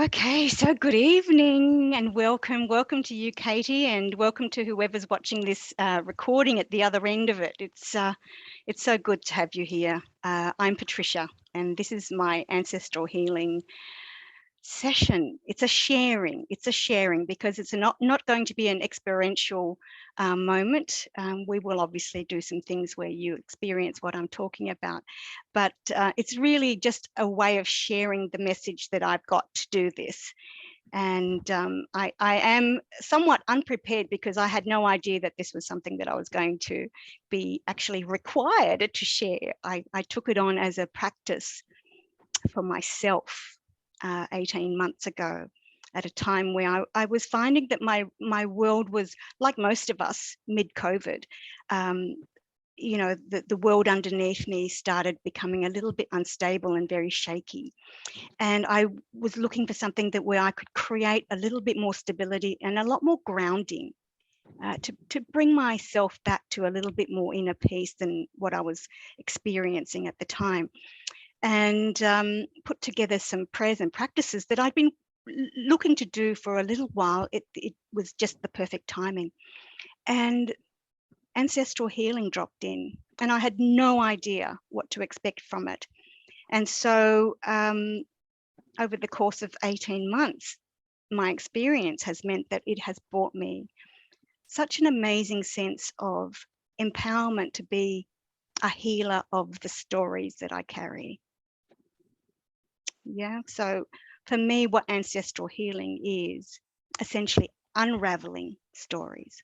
Okay, so good evening and welcome to you, Katie, and welcome to whoever's watching this recording at the other end of it. It's so good to have you here. I'm Patricia, and this is my ancestral healing session. It's a sharing. It's a sharing because it's not going to be an experiential moment. We will obviously do some things where you experience what I'm talking about, but it's really just a way of sharing the message that I've got to do this. And I am somewhat unprepared because I had no idea that this was something that I was going to be actually required to share. I took it on as a practice for myself 18 months ago, at a time where I was finding that my world was, like most of us, mid-COVID. The world underneath me started becoming a little bit unstable and very shaky. And I was looking for something where I could create a little bit more stability and a lot more grounding, to bring myself back to a little bit more inner peace than what I was experiencing at the time. And put together some prayers and practices that I'd been looking to do for a little while. It was just the perfect timing. And ancestral healing dropped in, and I had no idea what to expect from it. And so over the course of 18 months, my experience has meant that it has brought me such an amazing sense of empowerment to be a healer of the stories that I carry. Yeah, so for me, what ancestral healing is essentially unraveling stories.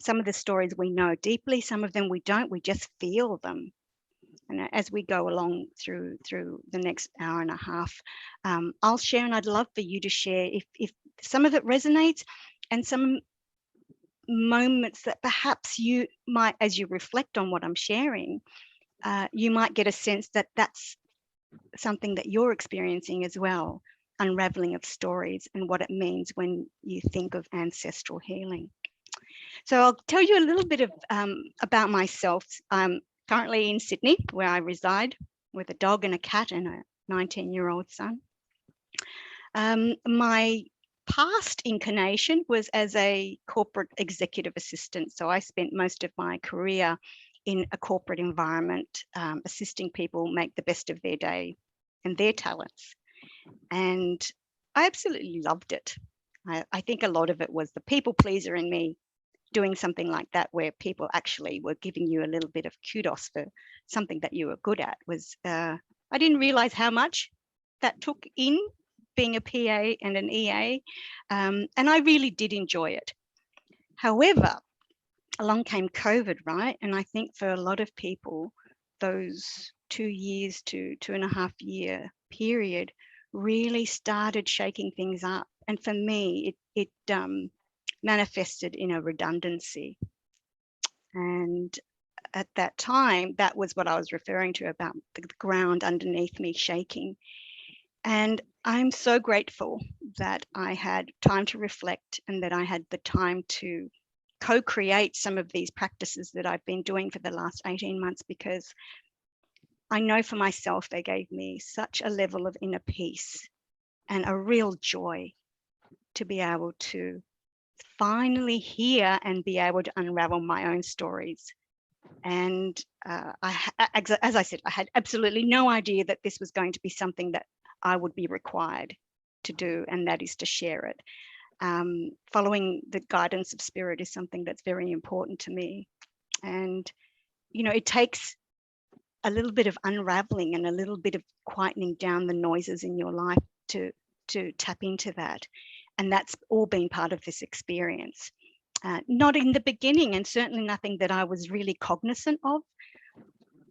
Some of the stories we know deeply, some of them we don't, we just feel them. And as we go along through the next hour and a half, I'll share, and I'd love for you to share if some of it resonates, and some moments that perhaps you might, as you reflect on what I'm sharing, you might get a sense that that's something that you're experiencing as well, unraveling of stories and what it means when you think of ancestral healing. So I'll tell you a little bit of about myself. I'm currently in Sydney, where I reside, with a dog and a cat and a 19-year-old son. My past incarnation was as a corporate executive assistant. So I spent most of my career in a corporate environment, assisting people make the best of their day and their talents. And I absolutely loved it. I think a lot of it was the people pleaser in me doing something like that, where people actually were giving you a little bit of kudos for something that you were good at. I didn't realize how much that took in being a PA and an EA. And I really did enjoy it. However, along came COVID, right? And I think for a lot of people, those 2 years to 2.5 year period really started shaking things up. And for me, it manifested in a redundancy. And at that time, that was what I was referring to about the ground underneath me shaking. And I'm so grateful that I had time to reflect, and that I had the time to co-create some of these practices that I've been doing for the last 18 months, because I know for myself, they gave me such a level of inner peace and a real joy to be able to finally hear and be able to unravel my own stories. And as I said, I had absolutely no idea that this was going to be something that I would be required to do, and that is to share it. Following the guidance of spirit is something that's very important to me. And, it takes a little bit of unraveling and a little bit of quietening down the noises in your life to tap into that. And that's all been part of this experience. Not in the beginning, and certainly nothing that I was really cognizant of.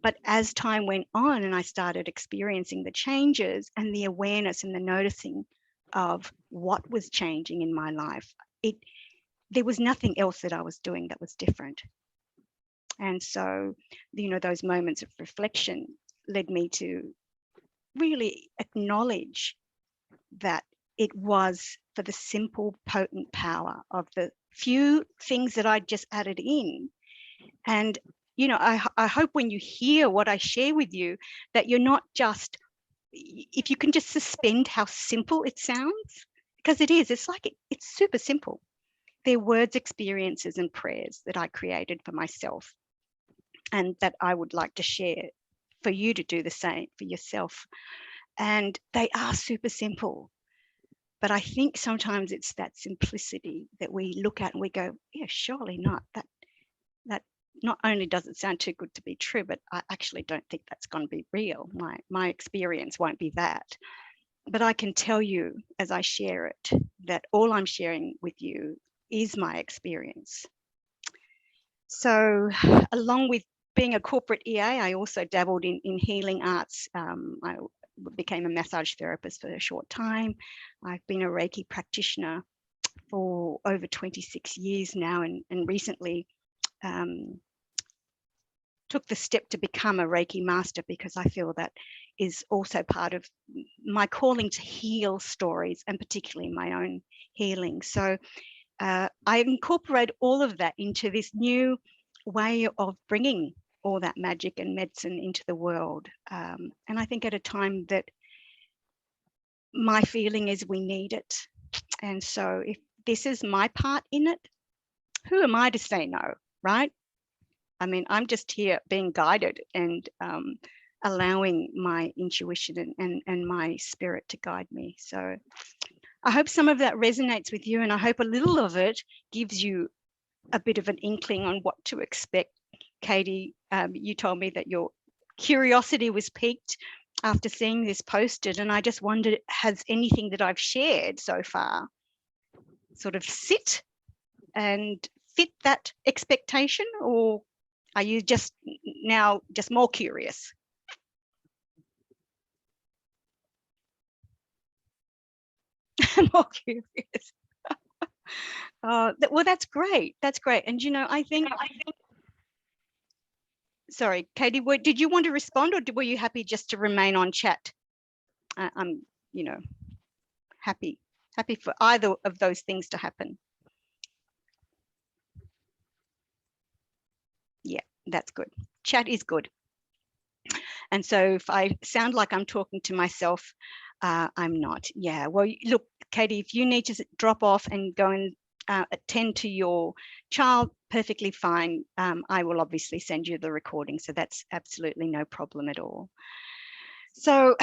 But as time went on and I started experiencing the changes and the awareness and the noticing of what was changing in my life, there was nothing else that I was doing that was different. And so, those moments of reflection led me to really acknowledge that it was for the simple, potent power of the few things that I just added in. And, I hope when you hear what I share with you, that you're not just if you can just suspend how simple it sounds, because it is, it's like it's super simple. They're words, experiences, and prayers that I created for myself, and that I would like to share for you to do the same for yourself. And they are super simple. But I think sometimes it's that simplicity that we look at and we go, yeah, surely not. That not only does it sound too good to be true, but I actually don't think that's going to be real. My experience won't be that. But I can tell you as I share it that all I'm sharing with you is my experience. So along with being a corporate EA, I also dabbled in healing arts. I became a massage therapist for a short time. I've been a Reiki practitioner for over 26 years now, and recently took the step to become a Reiki master, because I feel that is also part of my calling to heal stories, and particularly my own healing. So I incorporate all of that into this new way of bringing all that magic and medicine into the world. And I think at a time that my feeling is we need it. And so if this is my part in it, who am I to say no, right? I mean, I'm just here being guided and allowing my intuition and my spirit to guide me. So I hope some of that resonates with you, and I hope a little of it gives you a bit of an inkling on what to expect. Katie, you told me that your curiosity was piqued after seeing this posted, and I just wondered, has anything that I've shared so far sort of sit and fit that expectation, or are you just now just more curious? More curious. Well, that's great. That's great. And I think. Sorry, Katie, did you want to respond, or were you happy just to remain on chat? I'm, happy for either of those things to happen. Yeah, that's good. Chat is good. And so if I sound like I'm talking to myself, I'm not. Yeah, well, look, Katie, if you need to drop off and go and attend to your child, perfectly fine. I will obviously send you the recording, so that's absolutely no problem at all. So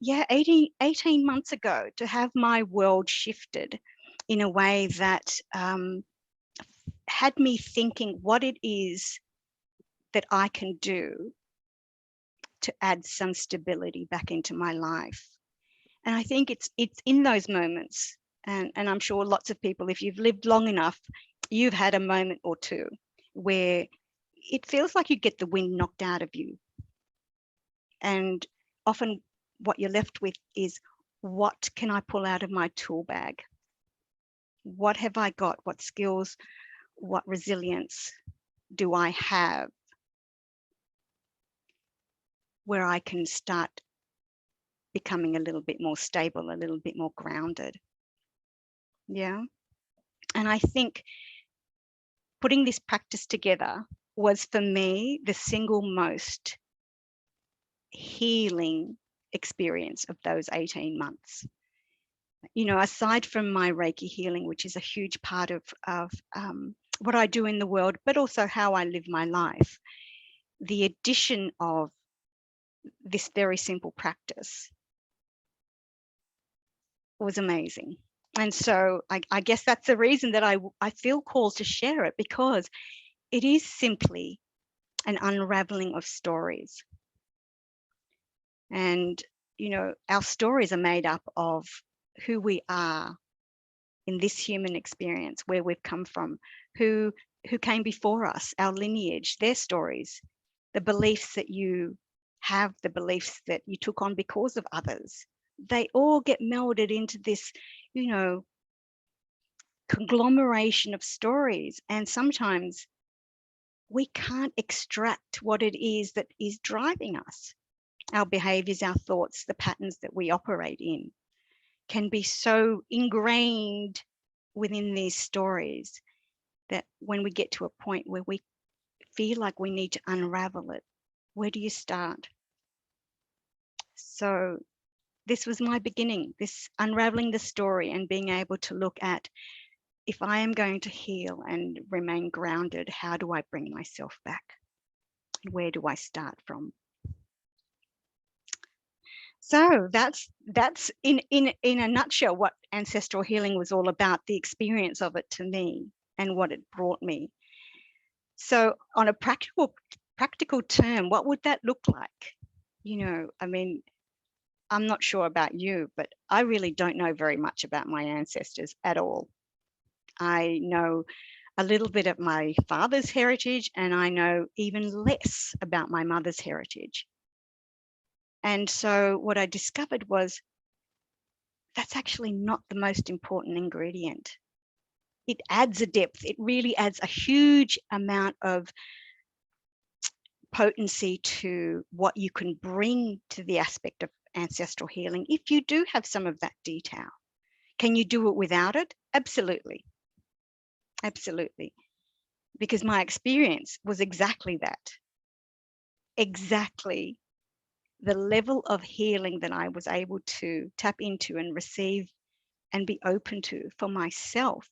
yeah, 18 months ago, to have my world shifted in a way that had me thinking what it is that I can do to add some stability back into my life. And I think it's in those moments, and I'm sure lots of people, if you've lived long enough, you've had a moment or two where it feels like you get the wind knocked out of you. And often what you're left with is, what can I pull out of my tool bag? What have I got? What skills, what resilience do I have where I can start becoming a little bit more stable, a little bit more grounded? Yeah. And I think putting this practice together was, for me, the single most healing experience of those 18 months. Aside from my Reiki healing, which is a huge part of what I do in the world, but also how I live my life, the addition of this very simple practice was amazing. And so I guess that's the reason that I feel called to share it, because it is simply an unraveling of stories. And, our stories are made up of who we are in this human experience, where we've come from, who came before us, our lineage, their stories, the beliefs that you have, the beliefs that you took on because of others. They all get melded into this, conglomeration of stories. And sometimes we can't extract what it is that is driving us. Our behaviors, our thoughts, the patterns that we operate in can be so ingrained within these stories that when we get to a point where we feel like we need to unravel it, where do you start? So this was my beginning, this unraveling the story and being able to look at, if I am going to heal and remain grounded, how do I bring myself back? Where do I start from? So that's in a nutshell what ancestral healing was all about, the experience of it to me and what it brought me. So on a practical term, what would that look like? I mean, I'm not sure about you, but I really don't know very much about my ancestors at all. I know a little bit of my father's heritage, and I know even less about my mother's heritage. And so what I discovered was that's actually not the most important ingredient. It adds a depth. It really adds a huge amount of potency to what you can bring to the aspect of ancestral healing if you do have some of that detail. Can you do it without it? Absolutely. Absolutely. Because my experience was exactly that. Exactly the level of healing that I was able to tap into and receive and be open to for myself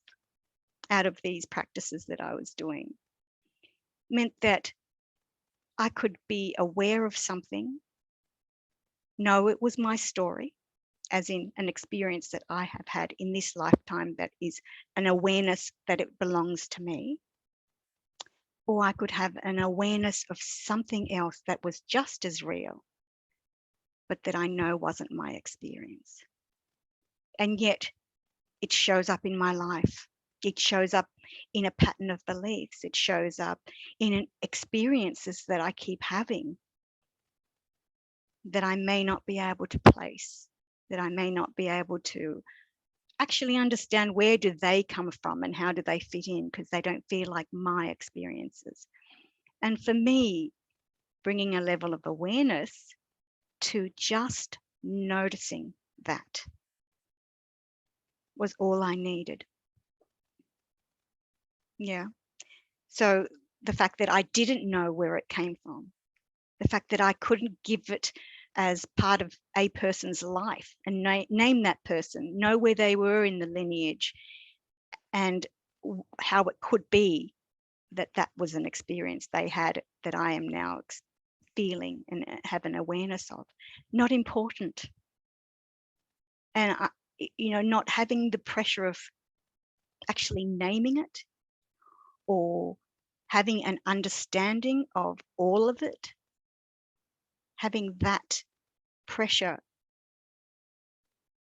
out of these practices that I was doing meant that I could be aware of something, know it was my story, as in an experience that I have had in this lifetime that is an awareness that it belongs to me, or I could have an awareness of something else that was just as real, but that I know wasn't my experience. And yet it shows up in my life. It shows up in a pattern of beliefs. It shows up in experiences that I keep having that I may not be able to place, that I may not be able to actually understand where do they come from and how do they fit in, because they don't feel like my experiences. And for me, bringing a level of awareness to just noticing that was all I needed. Yeah. So the fact that I didn't know where it came from, the fact that I couldn't give it as part of a person's life and name that person, know where they were in the lineage, and how it could be that that was an experience they had that I am now feeling and have an awareness of. Not important. And not having the pressure of actually naming it or having an understanding of all of it, having that pressure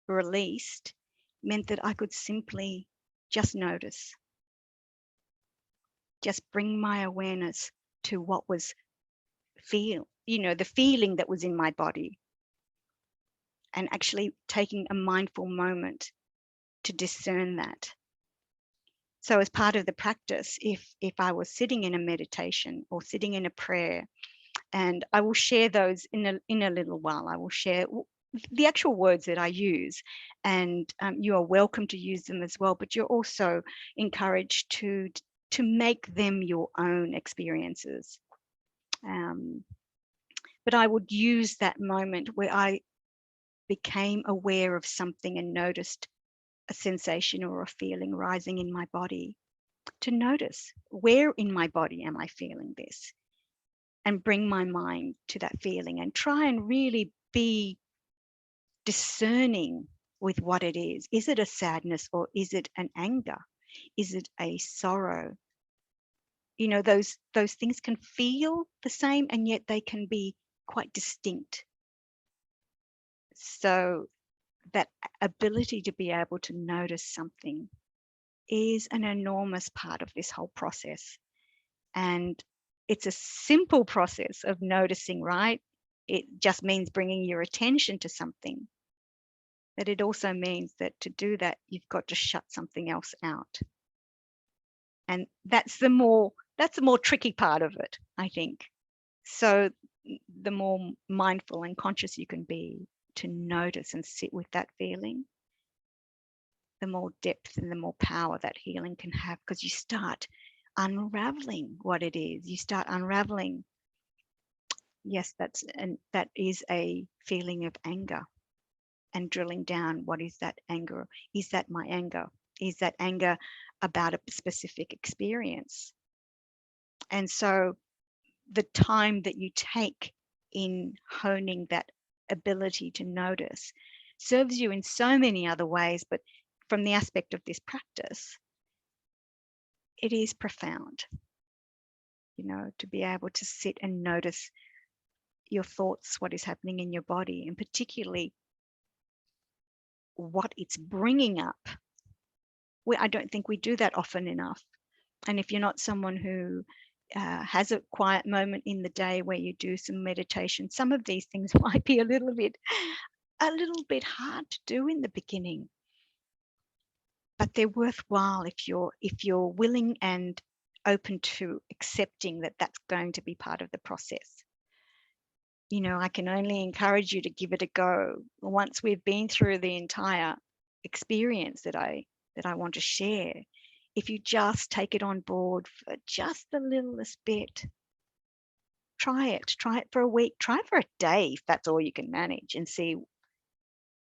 released meant that I could simply just notice, just bring my awareness to what was the feeling that was in my body, and actually taking a mindful moment to discern that. So as part of the practice, if I was sitting in a meditation or sitting in a prayer, and I will share those in a little while, I will share the actual words that I use, and you are welcome to use them as well, but you're also encouraged to make them your own experiences. But I would use that moment where I became aware of something and noticed a sensation or a feeling rising in my body, to notice where in my body am I feeling this, and bring my mind to that feeling and try and really be discerning with what it is. Is it a sadness or is it an anger? Is it a sorrow? Those things can feel the same and yet they can be quite distinct. So that ability to be able to notice something is an enormous part of this whole process. And it's a simple process of noticing, right? It just means bringing your attention to something. But it also means that to do that, you've got to shut something else out. And that's the more tricky part of it, I think. So the more mindful and conscious you can be to notice and sit with that feeling, the more depth and the more power that healing can have, because you start unraveling what it is. You start unraveling, yes, that is a feeling of anger. and drilling down, what is that anger? Is that my anger? Is that anger about a specific experience? And so the time that you take in honing that ability to notice serves you in so many other ways, but from the aspect of this practice, it is profound, to be able to sit and notice your thoughts, what is happening in your body, and particularly what it's bringing up. I don't think we do that often enough. And if you're not someone who has a quiet moment in the day where you do some meditation, some of these things might be a little bit hard to do in the beginning, but they're worthwhile if you're willing and open to accepting that that's going to be part of the process. I can only encourage you to give it a go. Once we've been through the entire experience that I want to share, if you just take it on board for just the littlest bit, try it for a week, try it for a day if that's all you can manage, and see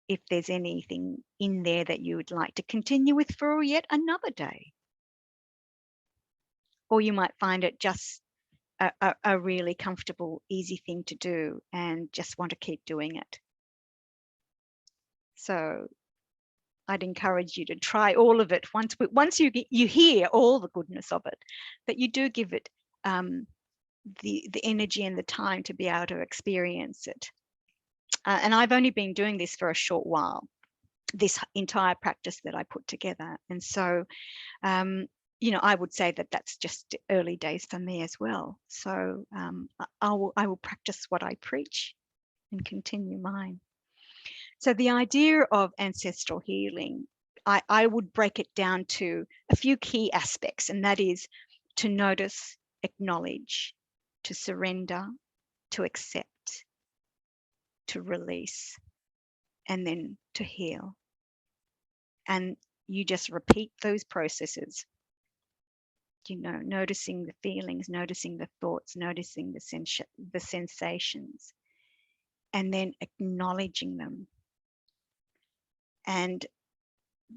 if there's anything in there that you would like to continue with for yet another day. Or you might find it just a really comfortable, easy thing to do and just want to keep doing it. So I'd encourage you to try all of it once you hear all the goodness of it, but you do give it the energy and the time to be able to experience it. And I've only been doing this for a short while, this entire practice that I put together. And so, I would say that that's just early days for me as well. So I will practice what I preach and continue mine. So the idea of ancestral healing, I would break it down to a few key aspects, and that is to notice, acknowledge, to surrender, to accept, to release, and then to heal. And you just repeat those processes, noticing the feelings, noticing the thoughts, noticing the sensations, and then acknowledging them. And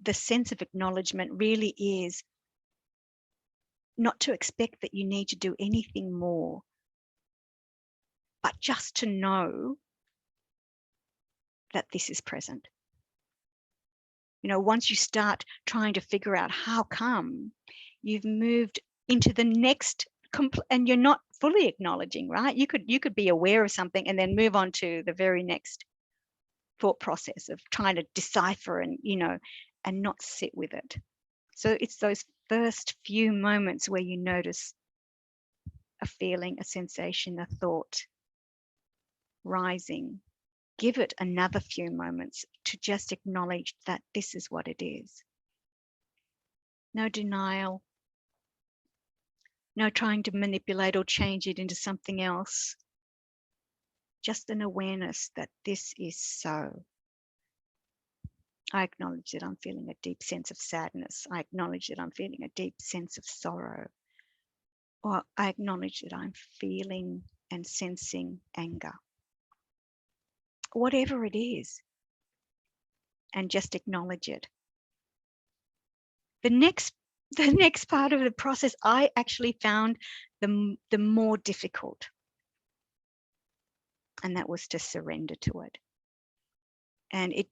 the sense of acknowledgement really is not to expect that you need to do anything more, but just to know that this is present. Once you start trying to figure out how come, you've moved into the next and you're not fully acknowledging, right? You could be aware of something and then move on to the very next thought process of trying to decipher and not sit with it. So it's those first few moments where you notice a feeling, a sensation, a thought rising. Give it another few moments to just acknowledge that this is what it is. No denial, no trying to manipulate or change it into something else. Just an awareness that this is so. I acknowledge that I'm feeling a deep sense of sadness. I acknowledge that I'm feeling a deep sense of sorrow. Or I acknowledge that I'm feeling and sensing anger. Whatever it is, and just acknowledge it. The next part of the process I actually found the more difficult, and that was to surrender to it. And it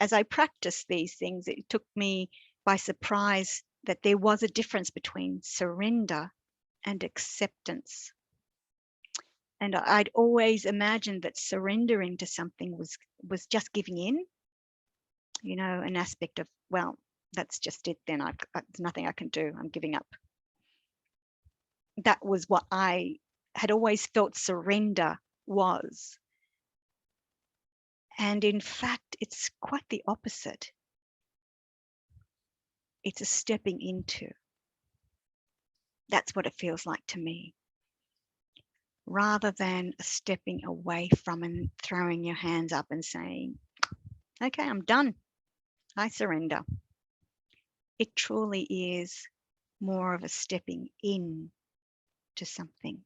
as I practiced these things, it took me by surprise that there was a difference between surrender and acceptance. And I'd always imagined that surrendering to something was just giving in, an aspect of, well, that's just it then. There's nothing I can do. I'm giving up. That was what I had always felt surrender was. And in fact, it's quite the opposite. It's a stepping into. That's what it feels like to me. Rather than a stepping away from and throwing your hands up and saying, okay, I'm done. I surrender. It truly is more of a stepping in to something.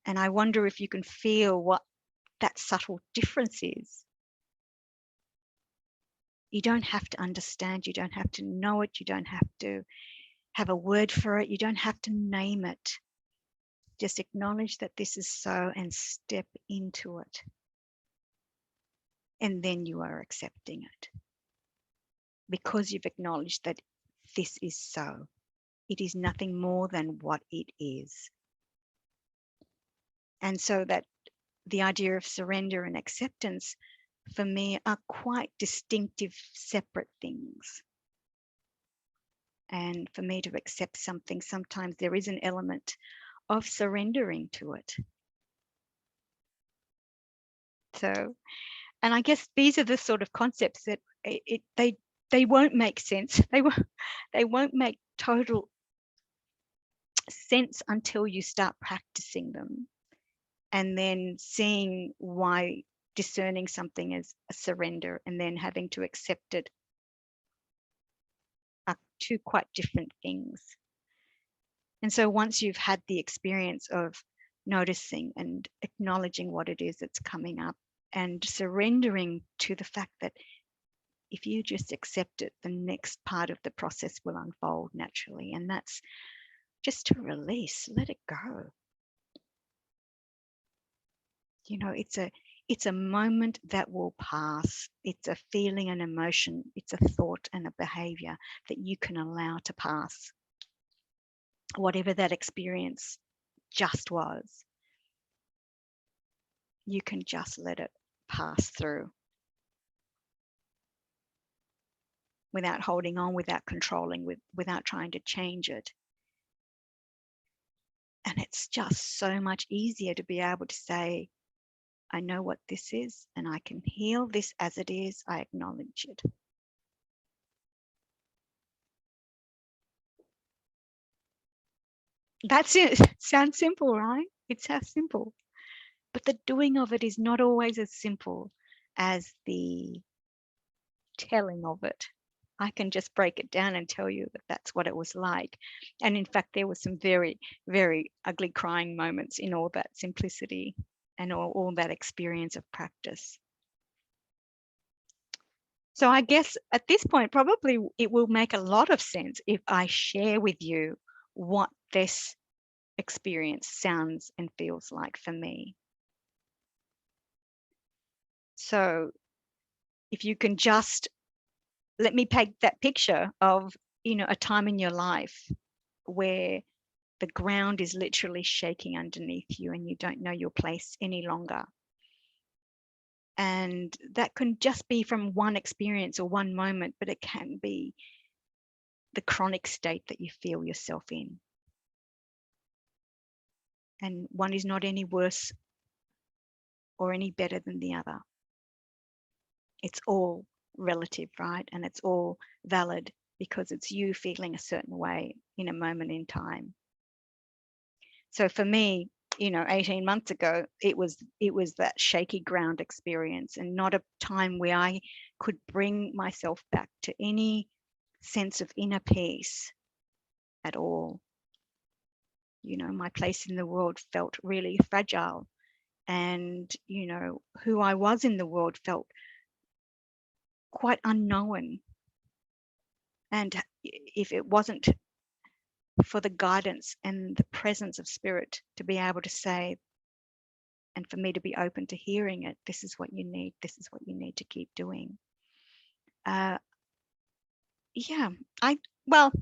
And I wonder if you can feel what that subtle difference is. You don't have to understand, you don't have to know it, you don't have to have a word for it, you don't have to name it. Just acknowledge that this is so and step into it. And then you are accepting it. Because you've acknowledged that this is so. It is nothing more than what it is. And so that the idea of surrender and acceptance for me are quite distinctive, separate things. And for me to accept something, sometimes there is an element of surrendering to it. So, and I guess these are the sort of concepts that they won't make sense. They won't make total sense until you start practicing them, and then seeing why discerning something as a surrender and then having to accept it are two quite different things. And so once you've had the experience of noticing and acknowledging what it is that's coming up and surrendering to the fact that if you just accept it, the next part of the process will unfold naturally. And that's just to release, let it go. You know, it's a moment that will pass. It's a feeling, an emotion, it's a thought and a behavior that you can allow to pass. Whatever that experience just was, you can just let it pass through without holding on, without controlling, without trying to change it. And it's just so much easier to be able to say, I know what this is and I can heal this as it is. I acknowledge it. That's it. Sounds simple, right? It's how simple. But the doing of it is not always as simple as the telling of it. I can just break it down and tell you that that's what it was like. And in fact, there were some very, very ugly crying moments in all that simplicity and all that experience of practice. So I guess at this point, probably it will make a lot of sense if I share with you what this experience sounds and feels like for me. So if you can just let me paint that picture of, you know, a time in your life where the ground is literally shaking underneath you and you don't know your place any longer. And that can just be from one experience or one moment, but it can be the chronic state that you feel yourself in. And one is not any worse or any better than the other. It's all relative, right? And it's all valid because it's you feeling a certain way in a moment in time. So for me, you know, 18 months ago, it was that shaky ground experience and not a time where I could bring myself back to any sense of inner peace at all. You know, my place in the world felt really fragile, and, you know, who I was in the world felt quite unknown. And if it wasn't for the guidance and the presence of spirit to be able to say, and for me to be open to hearing it, this is what you need, this is what you need to keep doing. Yeah, well,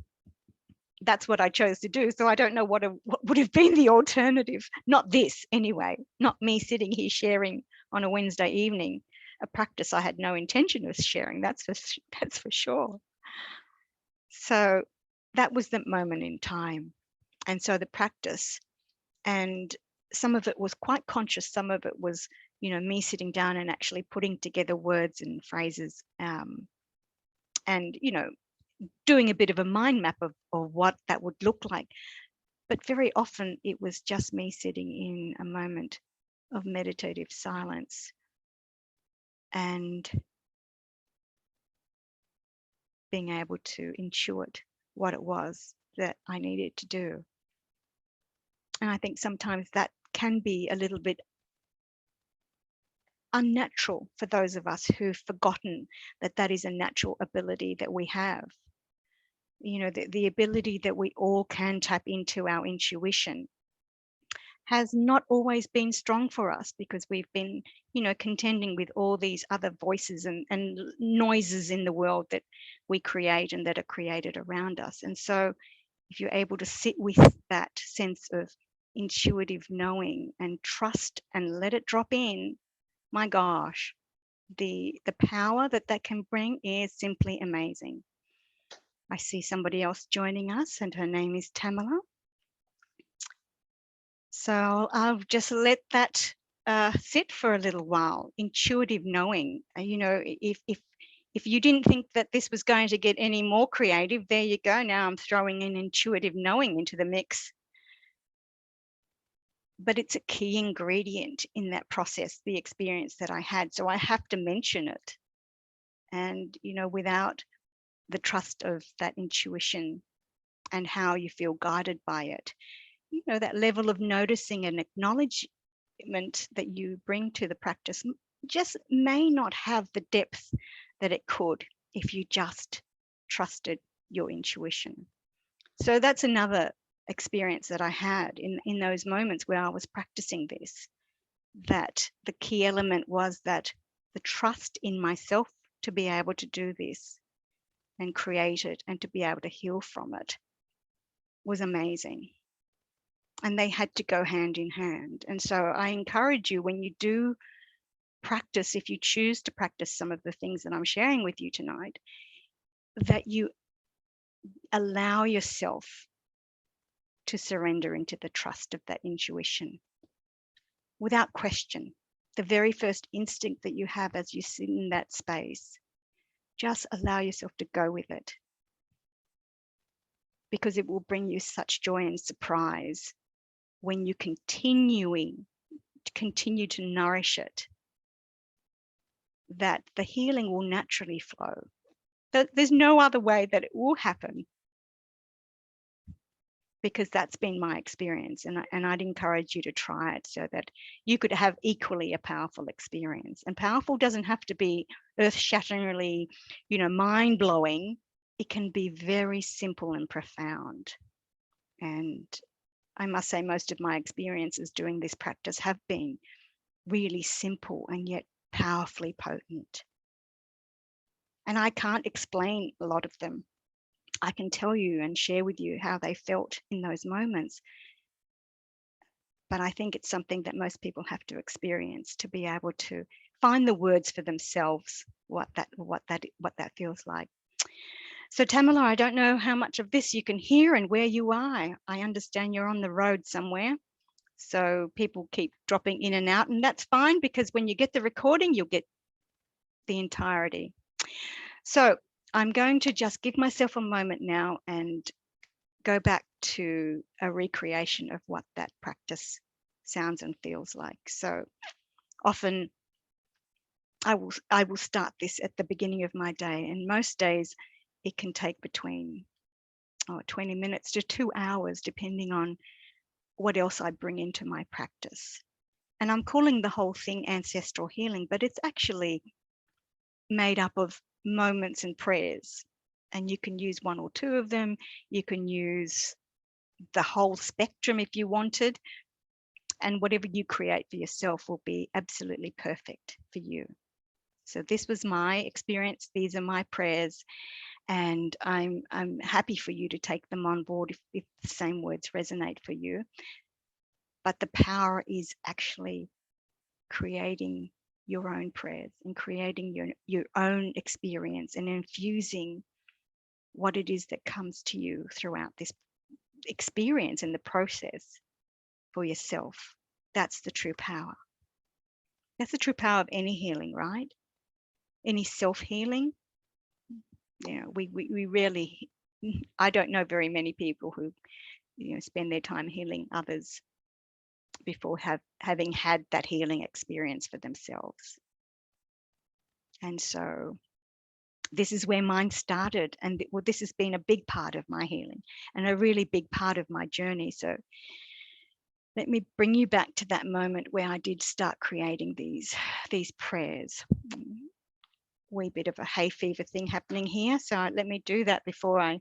that's what I chose to do. So I don't know what would have been the alternative. Not this anyway, not me sitting here sharing on a Wednesday evening a practice I had no intention of sharing. That's for sure. So that was the moment in time. And so the practice, and some of it was quite conscious, some of it was, you know, me sitting down and actually putting together words and phrases, and, you know, doing a bit of a mind map of what that would look like. But very often it was just me sitting in a moment of meditative silence and being able to intuit what it was that I needed to do. And I think sometimes that can be a little bit unnatural for those of us who've forgotten that that is a natural ability that we have. The ability that we all can tap into our intuition has not always been strong for us because we've been, contending with all these other voices and noises in the world that we create and that are created around us. And so if you're able to sit with that sense of intuitive knowing and trust and let it drop in, my gosh, the power that that can bring is simply amazing. I see somebody else joining us, and her name is Tamala. So I'll just let that sit for a little while. Intuitive knowing. If you didn't think that this was going to get any more creative, there you go. Now I'm throwing in intuitive knowing into the mix. But it's a key ingredient in that process, the experience that I had. So I have to mention it. And, without the trust of that intuition and how you feel guided by it, that level of noticing and acknowledgement that you bring to the practice just may not have the depth that it could if you just trusted your intuition. So that's another experience that I had in those moments where I was practicing this, that the key element was that the trust in myself to be able to do this and create it and to be able to heal from it was amazing. And they had to go hand in hand. And so I encourage you, when you do practice, if you choose to practice some of the things that I'm sharing with you tonight, that you allow yourself to surrender into the trust of that intuition without question. The very first instinct that you have as you sit in that space, just allow yourself to go with it, because it will bring you such joy and surprise when you continue to nourish it, that the healing will naturally flow. There's no other way that it will happen, because that's been my experience, and I'd encourage you to try it so that you could have equally a powerful experience. And powerful doesn't have to be earth-shatteringly, mind-blowing. It can be very simple and profound. And I must say, most of my experiences doing this practice have been really simple and yet powerfully potent. And I can't explain a lot of them. I can tell you and share with you how they felt in those moments. But I think it's something that most people have to experience to be able to find the words for themselves, what that feels like. So Tamala, I don't know how much of this you can hear and where you are. I understand you're on the road somewhere. So people keep dropping in and out, and that's fine, because when you get the recording, you'll get the entirety. So I'm going to just give myself a moment now and go back to a recreation of what that practice sounds and feels like. So often I will start this at the beginning of my day, and most days it can take between 20 minutes to 2 hours, depending on what else I bring into my practice. And I'm calling the whole thing ancestral healing, but it's actually made up of moments and prayers. And you can use one or two of them. You can use the whole spectrum if you wanted. And whatever you create for yourself will be absolutely perfect for you. So this was my experience. These are my prayers. And I'm happy for you to take them on board if the same words resonate for you. But the power is actually creating your own prayers and creating your own experience and infusing what it is that comes to you throughout this experience and the process for yourself. That's the true power. That's the true power of any healing, right? Any self-healing. We rarely, I don't know very many people who spend their time healing others before having had that healing experience for themselves. And so this is where mine started, and this has been a big part of my healing and a really big part of my journey. So let me bring you back to that moment where I did start creating these prayers. Wee bit of a hay fever thing happening here, so let me do that before I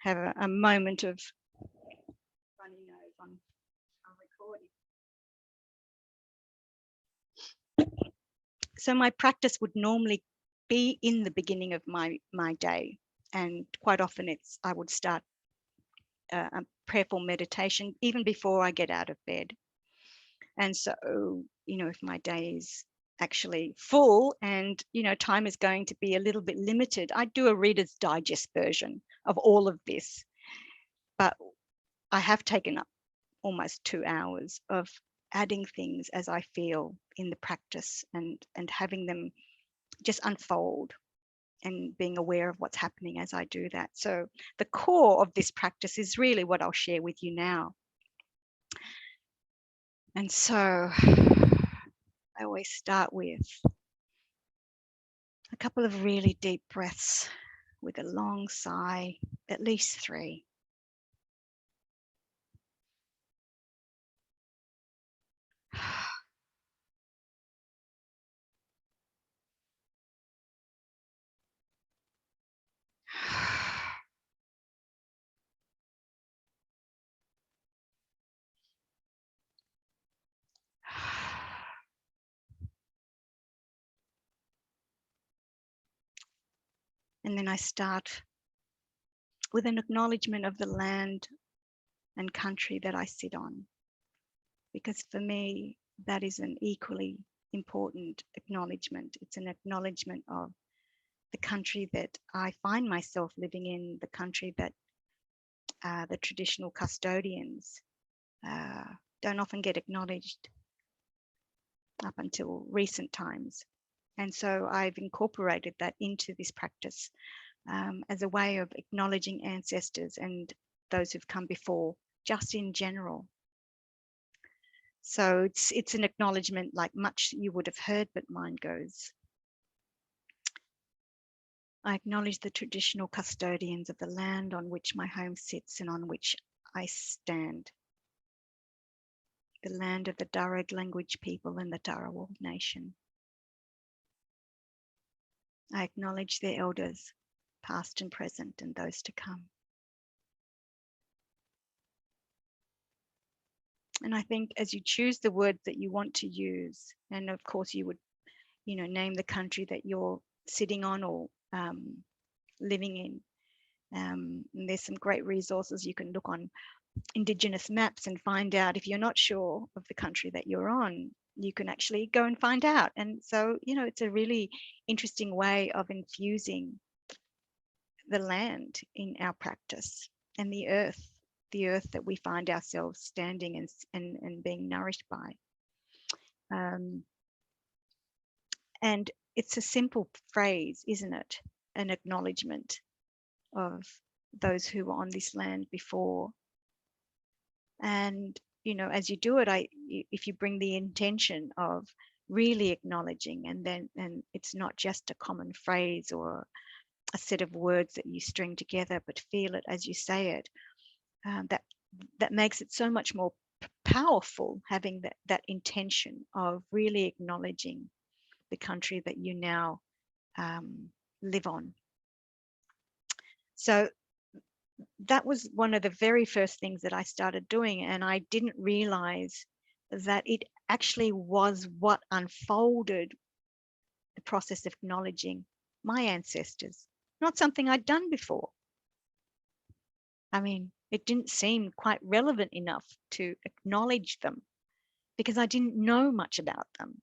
have a moment of runny nose on recording. So my practice would normally be in the beginning of my day, and quite often I would start a prayerful meditation even before I get out of bed. And so, if my day is actually full and, time is going to be a little bit limited, I do a Reader's Digest version of all of this. But I have taken up almost 2 hours of adding things as I feel in the practice and having them just unfold and being aware of what's happening as I do that. So the core of this practice is really what I'll share with you now. And so I always start with a couple of really deep breaths with a long sigh, at least 3. And then I start with an acknowledgement of the land and country that I sit on. Because for me, that is an equally important acknowledgement. It's an acknowledgement of the country that I find myself living in, the country that the traditional custodians don't often get acknowledged up until recent times. And so I've incorporated that into this practice as a way of acknowledging ancestors and those who've come before, just in general. So it's an acknowledgement like much you would have heard, but mine goes. I acknowledge the traditional custodians of the land on which my home sits and on which I stand. The land of the Darug language people and the Darawal nation. I acknowledge their elders, past and present, and those to come. And I think as you choose the words that you want to use, and of course you would, name the country that you're sitting on or living in. And there's some great resources you can look on Indigenous maps and find out if you're not sure of the country that you're on, you can actually go and find out. And so, it's a really interesting way of infusing the land in our practice and the earth that we find ourselves standing and being nourished by. And it's a simple phrase, isn't it? An acknowledgement of those who were on this land before. And, as you do it, if you bring the intention of really acknowledging, and it's not just a common phrase or a set of words that you string together, but feel it as you say it, that makes it so much more powerful, having that intention of really acknowledging the country that you now live on. So that was one of the very first things that I started doing, and I didn't realize that it actually was what unfolded the process of acknowledging my ancestors, not something I'd done before. I mean, it didn't seem quite relevant enough to acknowledge them because I didn't know much about them.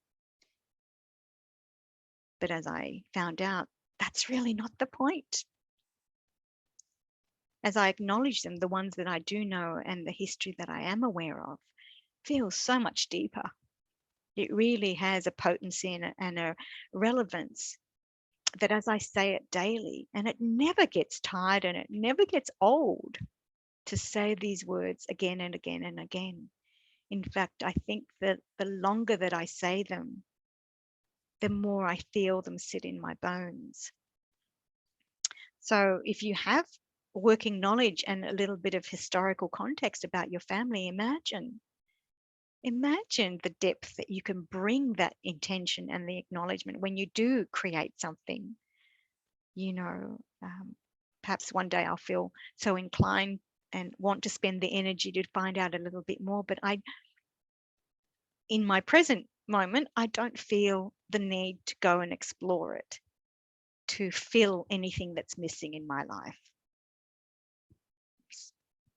But as I found out, that's really not the point. As I acknowledge them, the ones that I do know and the history that I am aware of feels so much deeper. It really has a potency and a relevance that as I say it daily, and it never gets tired and it never gets old to say these words again and again and again. In fact, I think that the longer that I say them, the more I feel them sit in my bones. So if you have working knowledge and a little bit of historical context about your family, imagine the depth that you can bring that intention and the acknowledgement when you do create something. You know, perhaps one day I'll feel so inclined and want to spend the energy to find out a little bit more, but in my present moment, I don't feel the need to go and explore it, to fill anything that's missing in my life.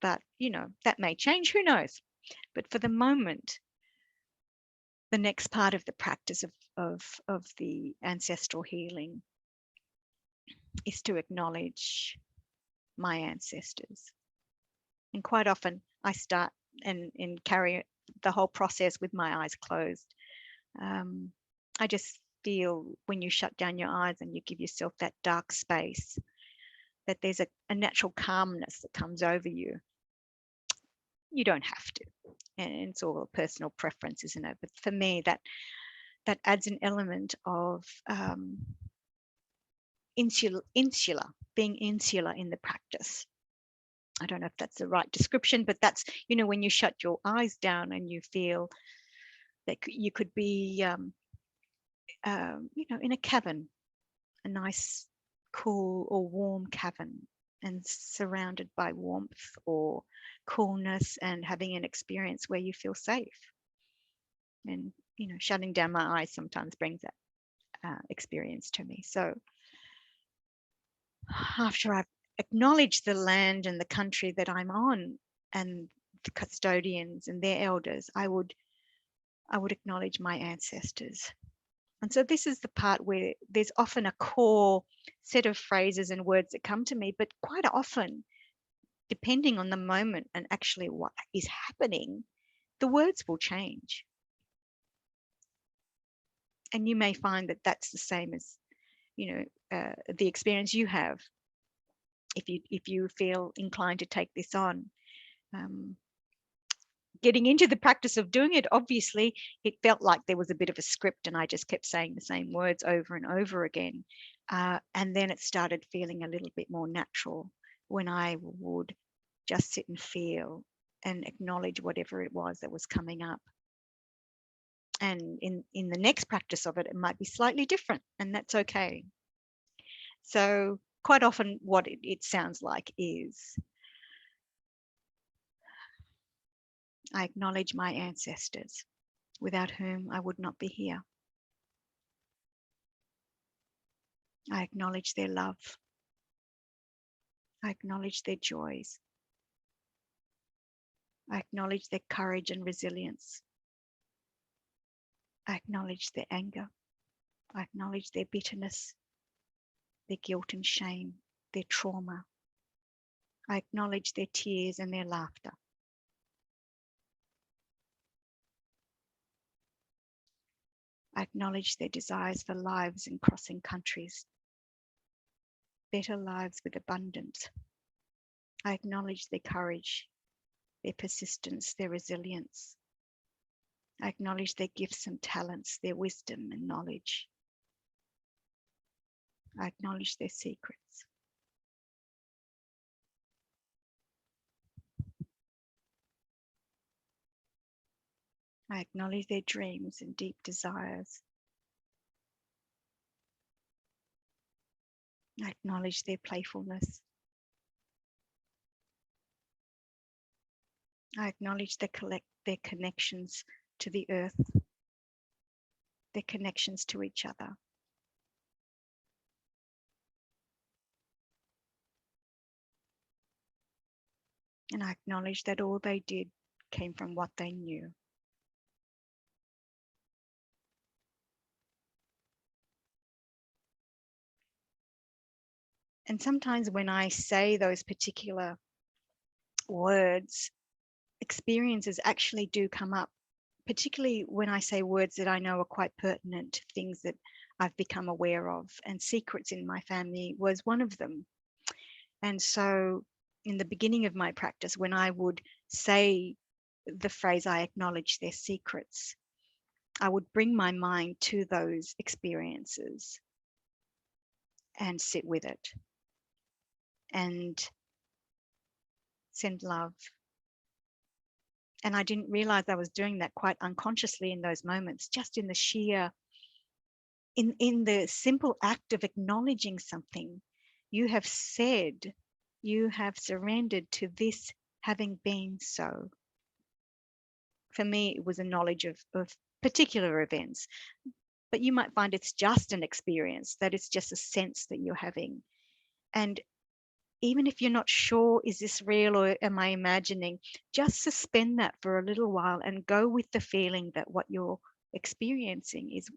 But, you know, that may change, who knows? But for the moment, the next part of the practice of the ancestral healing is to acknowledge my ancestors. And quite often I start and carry the whole process with my eyes closed. I just feel when you shut down your eyes and you give yourself that dark space, that there's a natural calmness that comes over you. You don't have to, and it's all a personal preference, isn't it? But for me, that adds an element of insular, being insular in the practice. I don't know if that's the right description, but that's, you know, when you shut your eyes down and you feel that you could be, you know, in a cavern, a nice, cool or warm cavern, and surrounded by warmth or coolness, and having an experience where you feel safe. And, you know, shutting down my eyes sometimes brings that experience to me. So after I've acknowledged the land and the country that I'm on and the custodians and their elders, I would acknowledge my ancestors. And so this is the part where there's often a core set of phrases and words that come to me, but quite often, depending on the moment and actually what is happening, the words will change. And you may find that that's the same as, you know, the experience you have. If you feel inclined to take this on, getting into the practice of doing it, obviously, it felt like there was a bit of a script and I just kept saying the same words over and over again. And then it started feeling a little bit more natural when I would just sit and feel and acknowledge whatever it was that was coming up. And in the next practice of it, it might be slightly different, and that's okay. So quite often what it sounds like is, I acknowledge my ancestors, without whom I would not be here. I acknowledge their love. I acknowledge their joys. I acknowledge their courage and resilience. I acknowledge their anger. I acknowledge their bitterness, their guilt and shame, their trauma. I acknowledge their tears and their laughter. I acknowledge their desires for lives and crossing countries, better lives with abundance. I acknowledge their courage, their persistence, their resilience. I acknowledge their gifts and talents, their wisdom and knowledge. I acknowledge their secrets. I acknowledge their dreams and deep desires. I acknowledge their playfulness. I acknowledge their connections to the earth, their connections to each other. And I acknowledge that all they did came from what they knew. And sometimes when I say those particular words, experiences actually do come up, particularly when I say words that I know are quite pertinent to things that I've become aware of, and secrets in my family was one of them. And so in the beginning of my practice, when I would say the phrase, I acknowledge their secrets, I would bring my mind to those experiences and sit with it. And send love. And I didn't realize I was doing that quite unconsciously in those moments, just in the sheer, in the simple act of acknowledging something. You have said, you have surrendered to this having been so. For me, it was a knowledge of particular events, but you might find it's just an experience, that it's just a sense that you're having. And even if you're not sure, is this real or am I imagining, just suspend that for a little while and go with the feeling that what you're experiencing is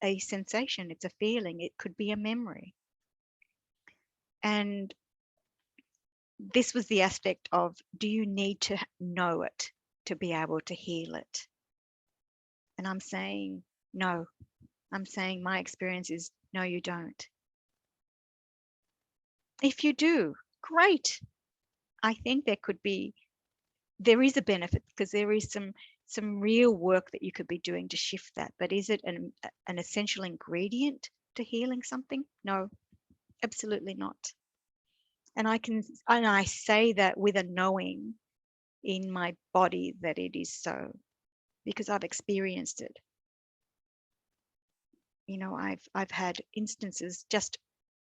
a sensation, it's a feeling, it could be a memory. And this was the aspect of, do you need to know it to be able to heal it? And I'm saying, no. I'm saying my experience is, no, you don't. If you do, great. I think there is a benefit, because there is some real work that you could be doing to shift that. But is it an essential ingredient to healing something? No, absolutely not. And I say that with a knowing in my body that it is so, because I've experienced it. You know, I've had instances just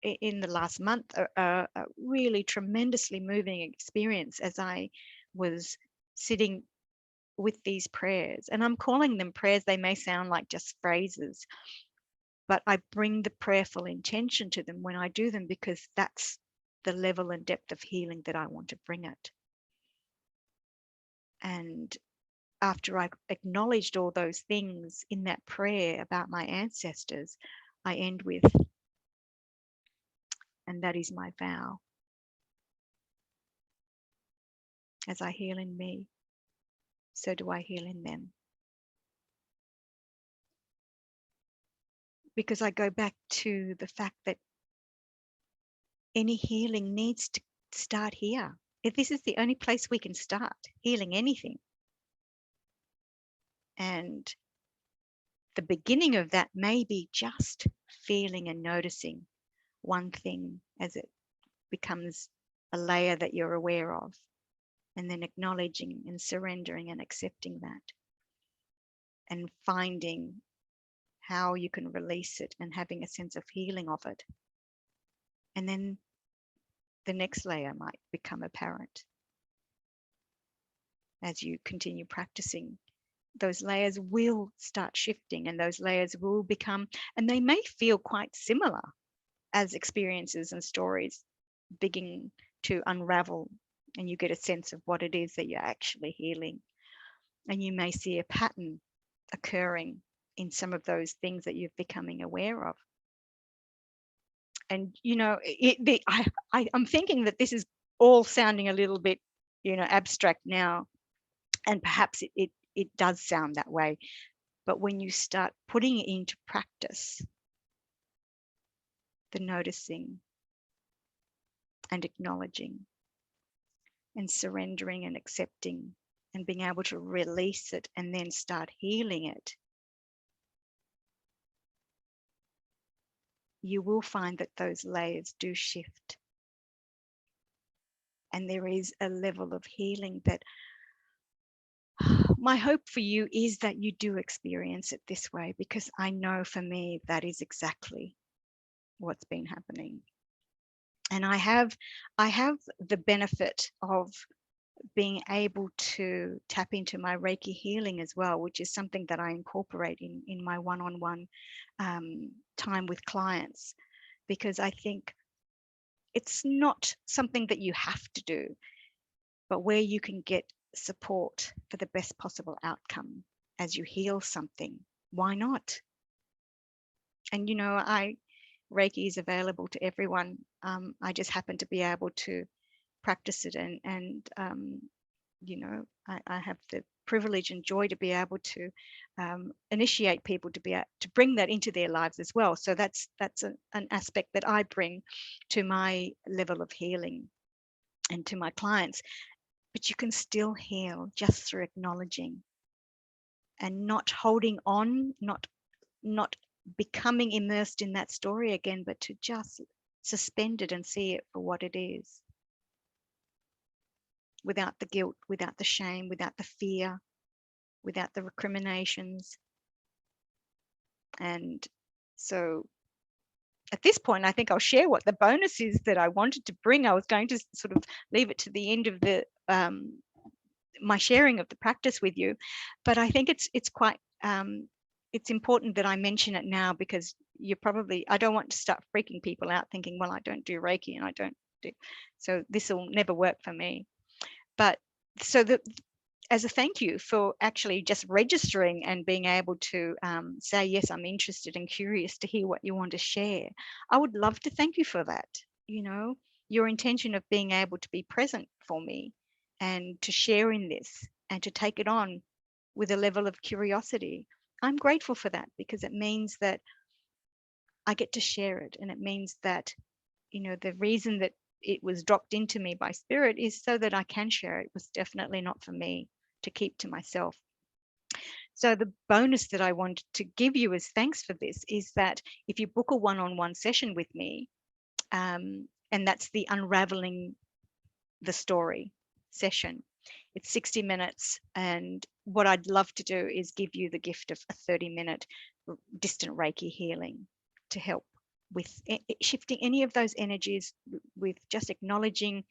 in the last month, a really tremendously moving experience as I was sitting with these prayers. And I'm calling them prayers. They may sound like just phrases, but I bring the prayerful intention to them when I do them, because that's the level and depth of healing that I want to bring it. And after I acknowledged all those things in that prayer about my ancestors, I end with, and that is my vow. As I heal in me, so do I heal in them. Because I go back to the fact that any healing needs to start here. If this is the only place we can start healing anything. And the beginning of that may be just feeling and noticing one thing as it becomes a layer that you're aware of, and then acknowledging and surrendering and accepting that, and finding how you can release it and having a sense of healing of it. And then the next layer might become apparent as you continue practicing. Those layers will start shifting, and those layers will become, and they may feel quite similar as experiences and stories begin to unravel, and you get a sense of what it is that you're actually healing. And you may see a pattern occurring in some of those things that you're becoming aware of. And you know, I'm thinking that this is all sounding a little bit, you know, abstract now, and perhaps it does sound that way. But when you start putting it into practice, the noticing and acknowledging and surrendering and accepting and being able to release it and then start healing it, you will find that those layers do shift. And there is a level of healing that my hope for you is that you do experience it this way, because I know for me that is exactly what's been happening. And I have the benefit of being able to tap into my Reiki healing as well, which is something that I incorporate in my one-on-one time with clients, because I think it's not something that you have to do, but where you can get support for the best possible outcome as you heal something. Why not? And you know, Reiki is available to everyone. I just happen to be able to practice it, and you know, I have the privilege and joy to be able to initiate people to bring that into their lives as well. So that's an aspect that I bring to my level of healing and to my clients. But you can still heal just through acknowledging and not holding on, not becoming immersed in that story again, but to just suspend it and see it for what it is. without the guilt, without the shame, without the fear, without the recriminations. And so at this point, I think I'll share what the bonus is that I wanted to bring. I was going to sort of leave it to the end of the my sharing of the practice with you, but I think it's quite it's important that I mention it now, because you're probably, I don't want to start freaking people out thinking, well, I don't do Reiki and I don't do, so this will never work for me. But so that, as a thank you for actually just registering and being able to say, yes, I'm interested and curious to hear what you want to share, I would love to thank you for that. You know, your intention of being able to be present for me and to share in this and to take it on with a level of curiosity. I'm grateful for that, because it means that I get to share it. And it means that, you know, the reason that it was dropped into me by spirit is so that I can share it. It was definitely not for me to keep to myself. So the bonus that I wanted to give you as thanks for this is that if you book a one-on-one session with me, and that's the unraveling the story session, it's 60 minutes. And what I'd love to do is give you the gift of a 30-minute distant Reiki healing to help with shifting any of those energies, with just acknowledging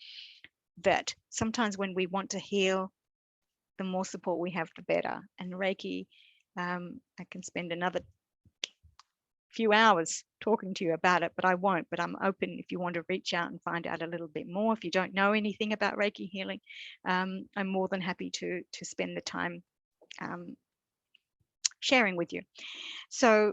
that sometimes when we want to heal, the more support we have, the better. And Reiki, I can spend another few hours talking to you about it, but I won't. But I'm open if you want to reach out and find out a little bit more. If you don't know anything about Reiki healing, I'm more than happy to spend the time sharing with you. So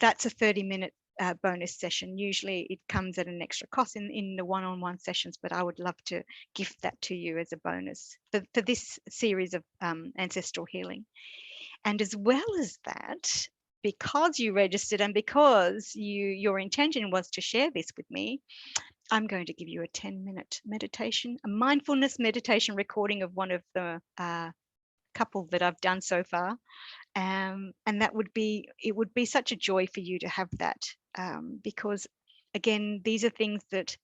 that's a 30-minute bonus session. Usually it comes at an extra cost in the one-on-one sessions, but I would love to gift that to you as a bonus for this series of ancestral healing. And as well as that, because you registered and because your intention was to share this with me, I'm going to give you a 10-minute meditation, a mindfulness meditation recording of one of the couple that I've done so far. And that would be, it would be such a joy for you to have that, because again, these are things that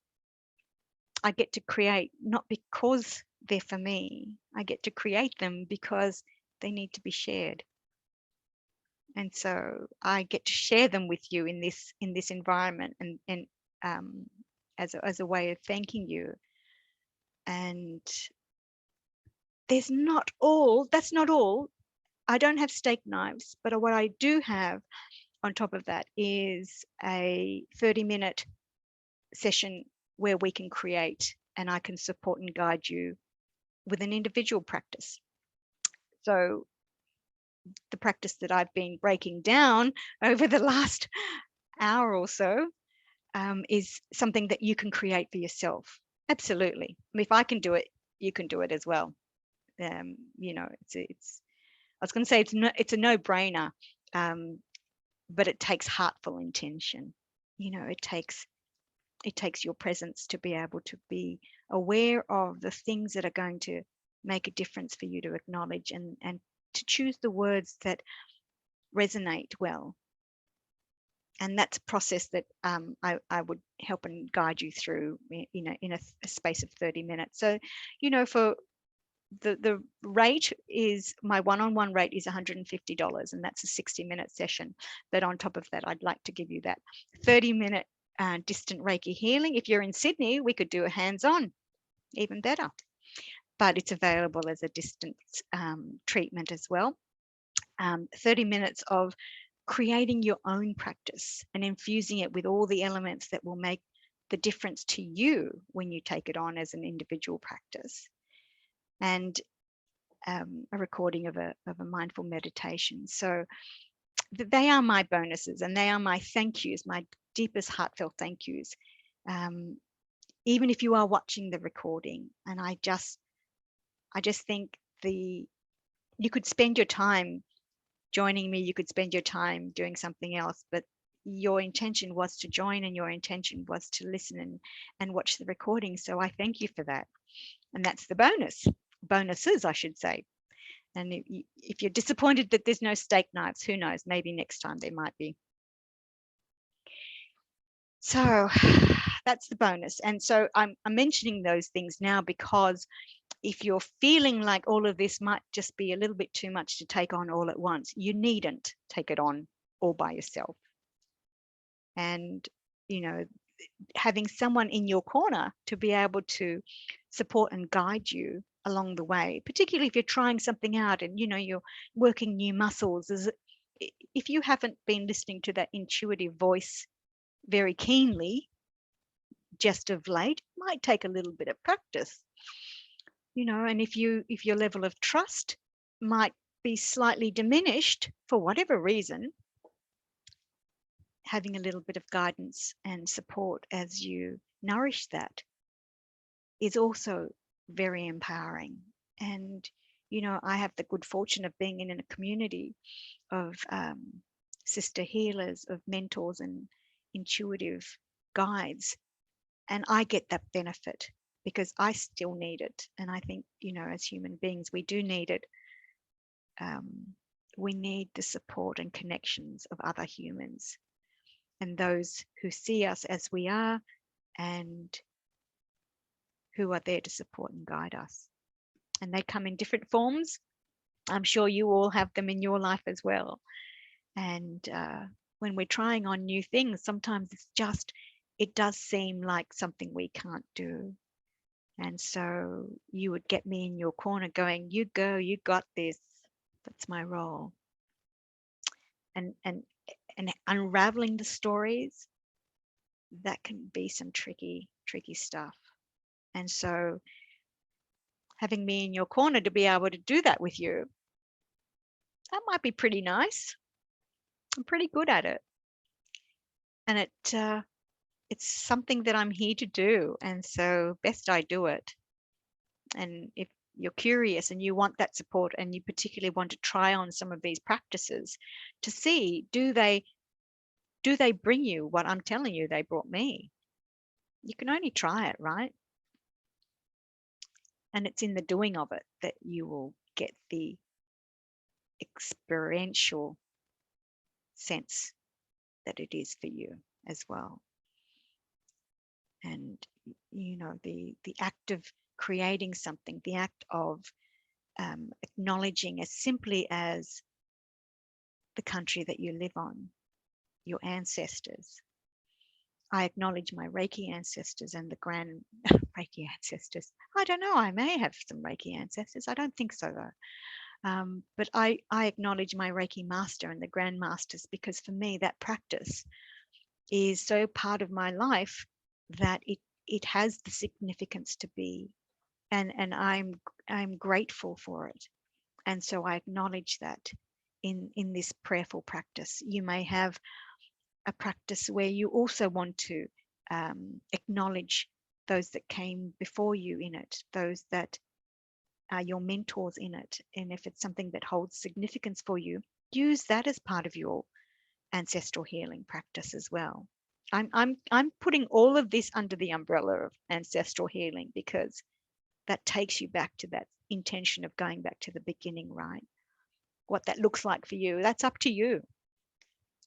I get to create, not because they're for me. I get to create them because they need to be shared. And so I get to share them with you in this environment, and as a way of thanking you. And that's not all. I don't have steak knives, but what I do have on top of that is a 30-minute session where we can create, and I can support and guide you with an individual practice. So the practice that I've been breaking down over the last hour or so is something that you can create for yourself. Absolutely. I mean, if I can do it, you can do it as well. You know, it's I was going to say it's a no-brainer, but it takes heartful intention. You know, it takes your presence to be able to be aware of the things that are going to make a difference for you to acknowledge, and to choose the words that resonate well. And that's a process that I would help and guide you through, you know, in a space of 30 minutes. So, you know, for the rate is, my one-on-one rate is $150, and that's a 60-minute session. But on top of that, I'd like to give you that 30-minute distant Reiki healing. If you're in Sydney, we could do a hands-on, even better. But it's available as a distance treatment as well. 30 minutes of creating your own practice and infusing it with all the elements that will make the difference to you when you take it on as an individual practice. And a recording of a mindful meditation. So they are my bonuses, and they are my thank yous, my deepest heartfelt thank yous. Even if you are watching the recording, and I just think you could spend your time joining me, you could spend your time doing something else, but your intention was to join, and your intention was to listen and watch the recording. So I thank you for that. And that's the bonuses, I should say. And if you're disappointed that there's no steak knives, who knows, maybe next time there might be. So that's the bonus. And so I'm mentioning those things now because if you're feeling like all of this might just be a little bit too much to take on all at once, you needn't take it on all by yourself. And, you know, having someone in your corner to be able to support and guide you along the way, particularly if you're trying something out and, you know, you're working new muscles, if you haven't been listening to that intuitive voice very keenly just of late, it might take a little bit of practice, you know. And if your level of trust might be slightly diminished for whatever reason, having a little bit of guidance and support as you nourish that is also very empowering. And, you know, I have the good fortune of being in a community of sister healers, of mentors and intuitive guides. And I get that benefit because I still need it. And I think, you know, as human beings, we do need it. We need the support and connections of other humans and those who see us as we are and who are there to support and guide us. And they come in different forms. I'm sure you all have them in your life as well. And when we're trying on new things, sometimes it does seem like something we can't do. And so you would get me in your corner going, you go, you got this. That's my role. And unraveling the stories, that can be some tricky stuff. And so having me in your corner to be able to do that with you, that might be pretty nice. I'm pretty good at it. And it's something that I'm here to do. And so best I do it. And if you're curious and you want that support and you particularly want to try on some of these practices to see, do they bring you what I'm telling you they brought me? You can only try it, right? And it's in the doing of it that you will get the experiential sense that it is for you as well. And, you know, the act of creating something, the act of acknowledging as simply as the country that you live on, your ancestors. I acknowledge my Reiki ancestors and the grand Reiki ancestors. I don't know, I may have some Reiki ancestors. I don't think so though. But I acknowledge my Reiki master and the grand masters, because for me that practice is so part of my life that it has the significance to be, and I'm grateful for it. And so I acknowledge that in this prayerful practice. You may have a practice where you also want to acknowledge those that came before you in it, those that are your mentors in it. And if it's something that holds significance for you, use that as part of your ancestral healing practice as well. I'm putting all of this under the umbrella of ancestral healing, because that takes you back to that intention of going back to the beginning, right? What that looks like for you, that's up to you.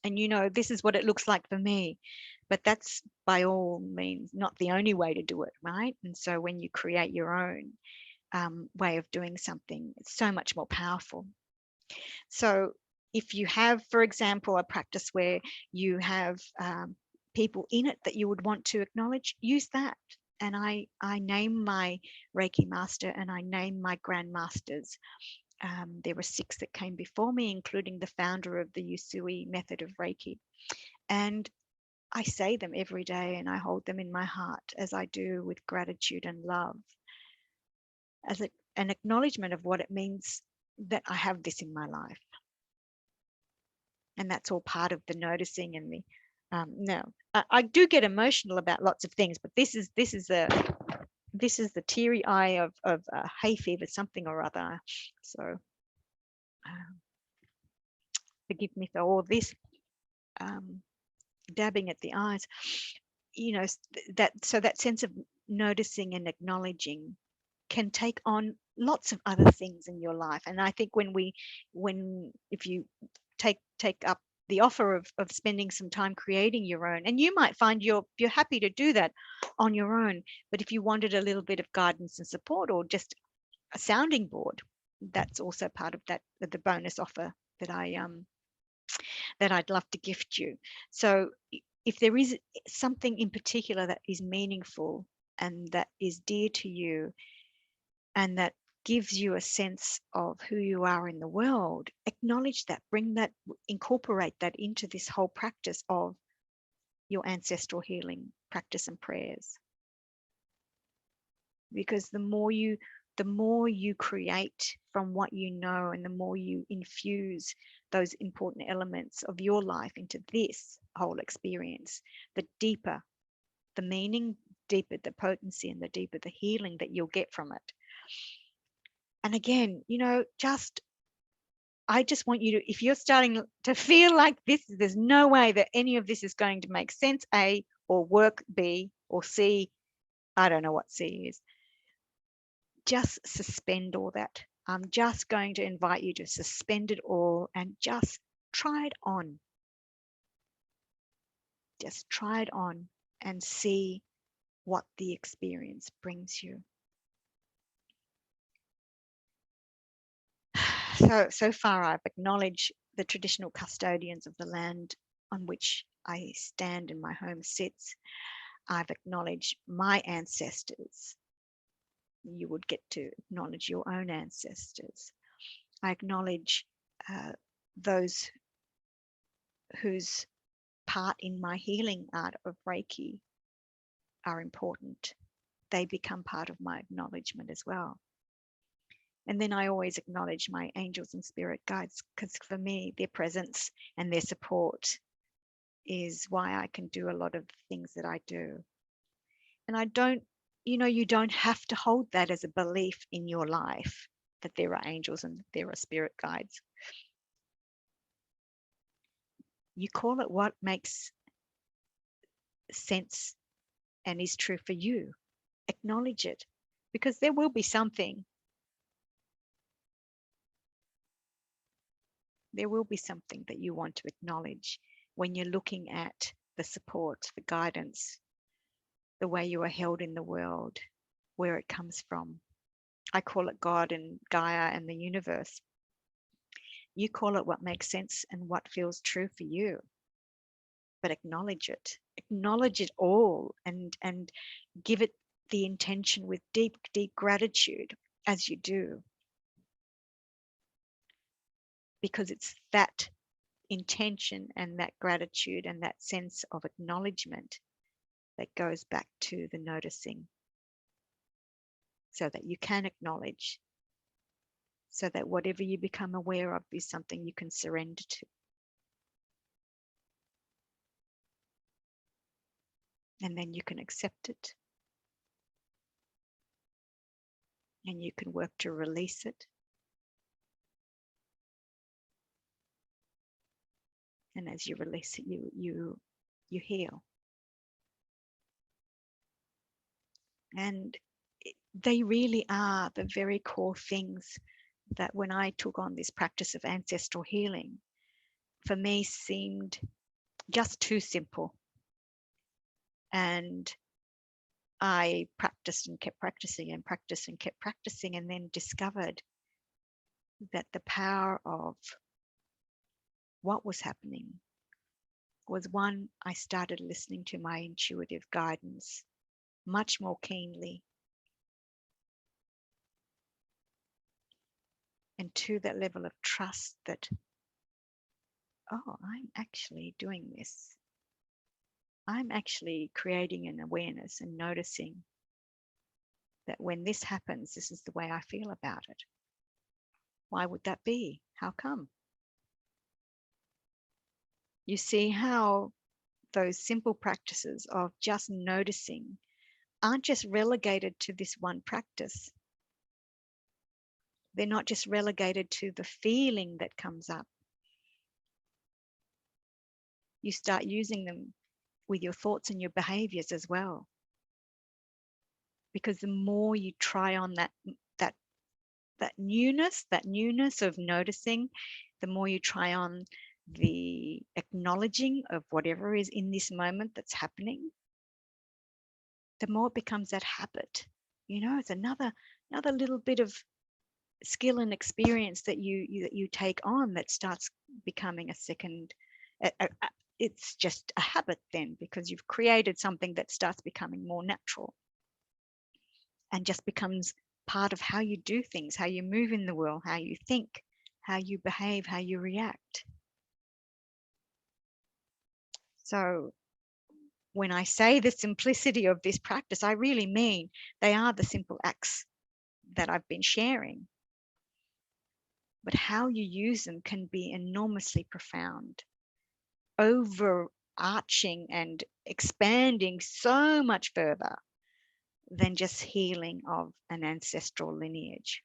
And you know, this is what it looks like for me, but that's by all means not the only way to do it, right? And so when you create your own way of doing something, it's so much more powerful. So if you have, for example, a practice where you have people in it that you would want to acknowledge, use that. And I name my Reiki master and I name my grandmasters. There were 6 that came before me, including the founder of the Usui method of Reiki. And I say them every day and I hold them in my heart, as I do with gratitude and love, as an acknowledgement of what it means that I have this in my life. And that's all part of the noticing and the no, I do get emotional about lots of things, but this is the teary eye of hay fever, something or other. So forgive me for all this dabbing at the eyes. You know, that sense of noticing and acknowledging can take on lots of other things in your life. And I think if you take up the offer of spending some time creating your own, and you might find you're happy to do that on your own, but if you wanted a little bit of guidance and support, or just a sounding board. That's also part of that, the bonus offer that I'd love to gift you. So if there is something in particular that is meaningful and that is dear to you and that gives you a sense of who you are in the world, acknowledge that, bring that, incorporate that into this whole practice of your ancestral healing practice and prayers. Because the more you create from what you know, and the more you infuse those important elements of your life into this whole experience, the deeper the meaning, deeper the potency, and the deeper the healing that you'll get from it. And again, I just want you to, if you're starting to feel like there's no way that any of this is going to make sense, A, or work, B, or C, I don't know what C is, just suspend all that. I'm just going to invite you to suspend it all and just try it on. Just try it on and see what the experience brings you. So far, I've acknowledged the traditional custodians of the land on which I stand and my home sits. I've acknowledged my ancestors. You would get to acknowledge your own ancestors. I acknowledge those whose part in my healing art of Reiki are important. They become part of my acknowledgement as well. And then I always acknowledge my angels and spirit guides, because for me, their presence and their support is why I can do a lot of things that I do. And I don't, you don't have to hold that as a belief in your life, that there are angels and there are spirit guides. You call it what makes sense and is true for you. Acknowledge it, because there will be something. There will be something that you want to acknowledge when you're looking at the support, the guidance, the way you are held in the world, where it comes from. I call it God and Gaia and the universe. You call it what makes sense and what feels true for you. But acknowledge it. Acknowledge it all, and give it the intention with deep, deep gratitude as you do. Because it's that intention and that gratitude and that sense of acknowledgement that goes back to the noticing, so that you can acknowledge, so that whatever you become aware of is something you can surrender to. And then you can accept it. And you can work to release it. And as you release it, you heal. And they really are the very core things that, when I took on this practice of ancestral healing, for me seemed just too simple. And I practiced and kept practicing and practiced and kept practicing, and then discovered that the power of what was happening was, one, I started listening to my intuitive guidance much more keenly. And two, that level of trust that, oh, I'm actually doing this. I'm actually creating an awareness and noticing that when this happens, this is the way I feel about it. Why would that be? How come? You see how those simple practices of just noticing aren't just relegated to this one practice. They're not just relegated to the feeling that comes up. You start using them with your thoughts and your behaviors as well. Because the more you try on that newness of noticing, the more you try on the acknowledging of whatever is in this moment that's happening, the more it becomes that habit. It's another little bit of skill and experience that you take on that starts becoming a second. It's just a habit then, because you've created something that starts becoming more natural and just becomes part of how you do things, how you move in the world, how you think, how you behave, how you react. So when I say the simplicity of this practice, I really mean they are the simple acts that I've been sharing. But how you use them can be enormously profound, overarching and expanding so much further than just healing of an ancestral lineage.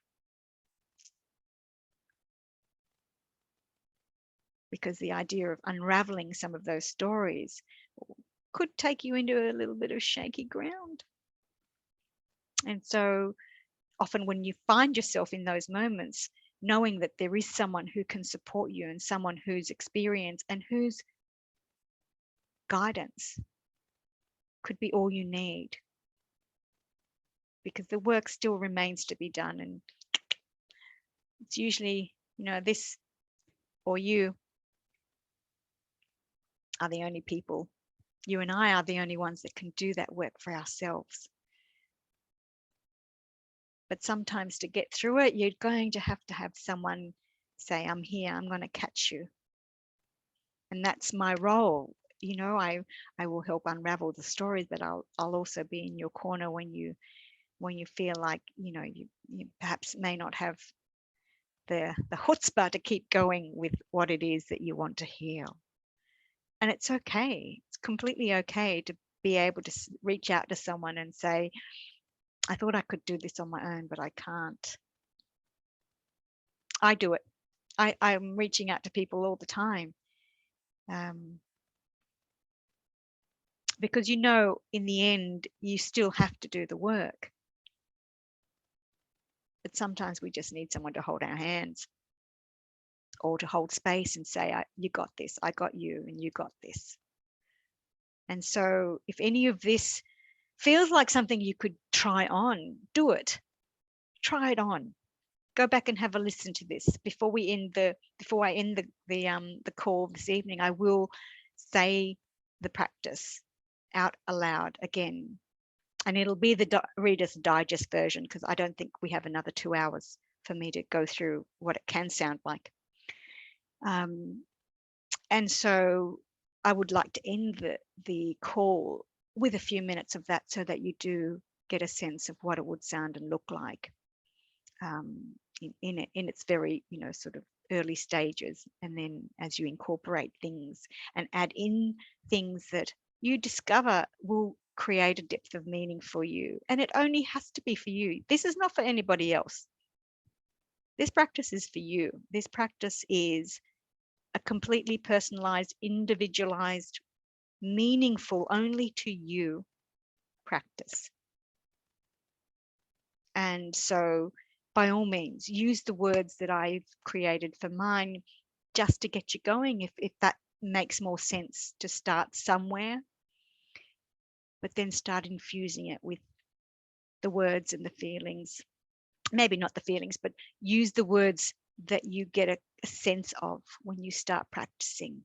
Because the idea of unraveling some of those stories could take you into a little bit of shaky ground. And so often when you find yourself in those moments, knowing that there is someone who can support you and someone whose experience and whose guidance could be all you need, because the work still remains to be done. And it's usually, this or you are the only people. You and I are the only ones that can do that work for ourselves. But sometimes to get through it, you're going to have someone say, I'm here, I'm going to catch you. And that's my role. I will help unravel the stories, but I'll also be in your corner when you feel like, you perhaps may not have the chutzpah to keep going with what it is that you want to heal. And it's okay. It's completely okay to be able to reach out to someone and say, I thought I could do this on my own, but I can't. I do it. I'm reaching out to people all the time. Because in the end, you still have to do the work. But sometimes we just need someone to hold our hands or to hold space and say, you got this, I got you, and you got this. And so if any of this feels like something you could try on, do it. Try it on. Go back and have a listen to this. Before I end the call this evening, I will say the practice out aloud again. And it'll be the Reader's Digest version, because I don't think we have another 2 hours for me to go through what it can sound like. And so I would like to end the call with a few minutes of that, so that you do get a sense of what it would sound and look like in its very, sort of early stages. And then as you incorporate things and add in things that you discover will create a depth of meaning for you. And it only has to be for you. This is not for anybody else. This practice is for you. This practice is a completely personalized, individualized, meaningful, only to you practice. And so by all means, use the words that I've created for mine just to get you going, if that makes more sense to start somewhere, but then start infusing it with the words and the feelings. Maybe not the feelings, but use the words that you get a sense of when you start practicing,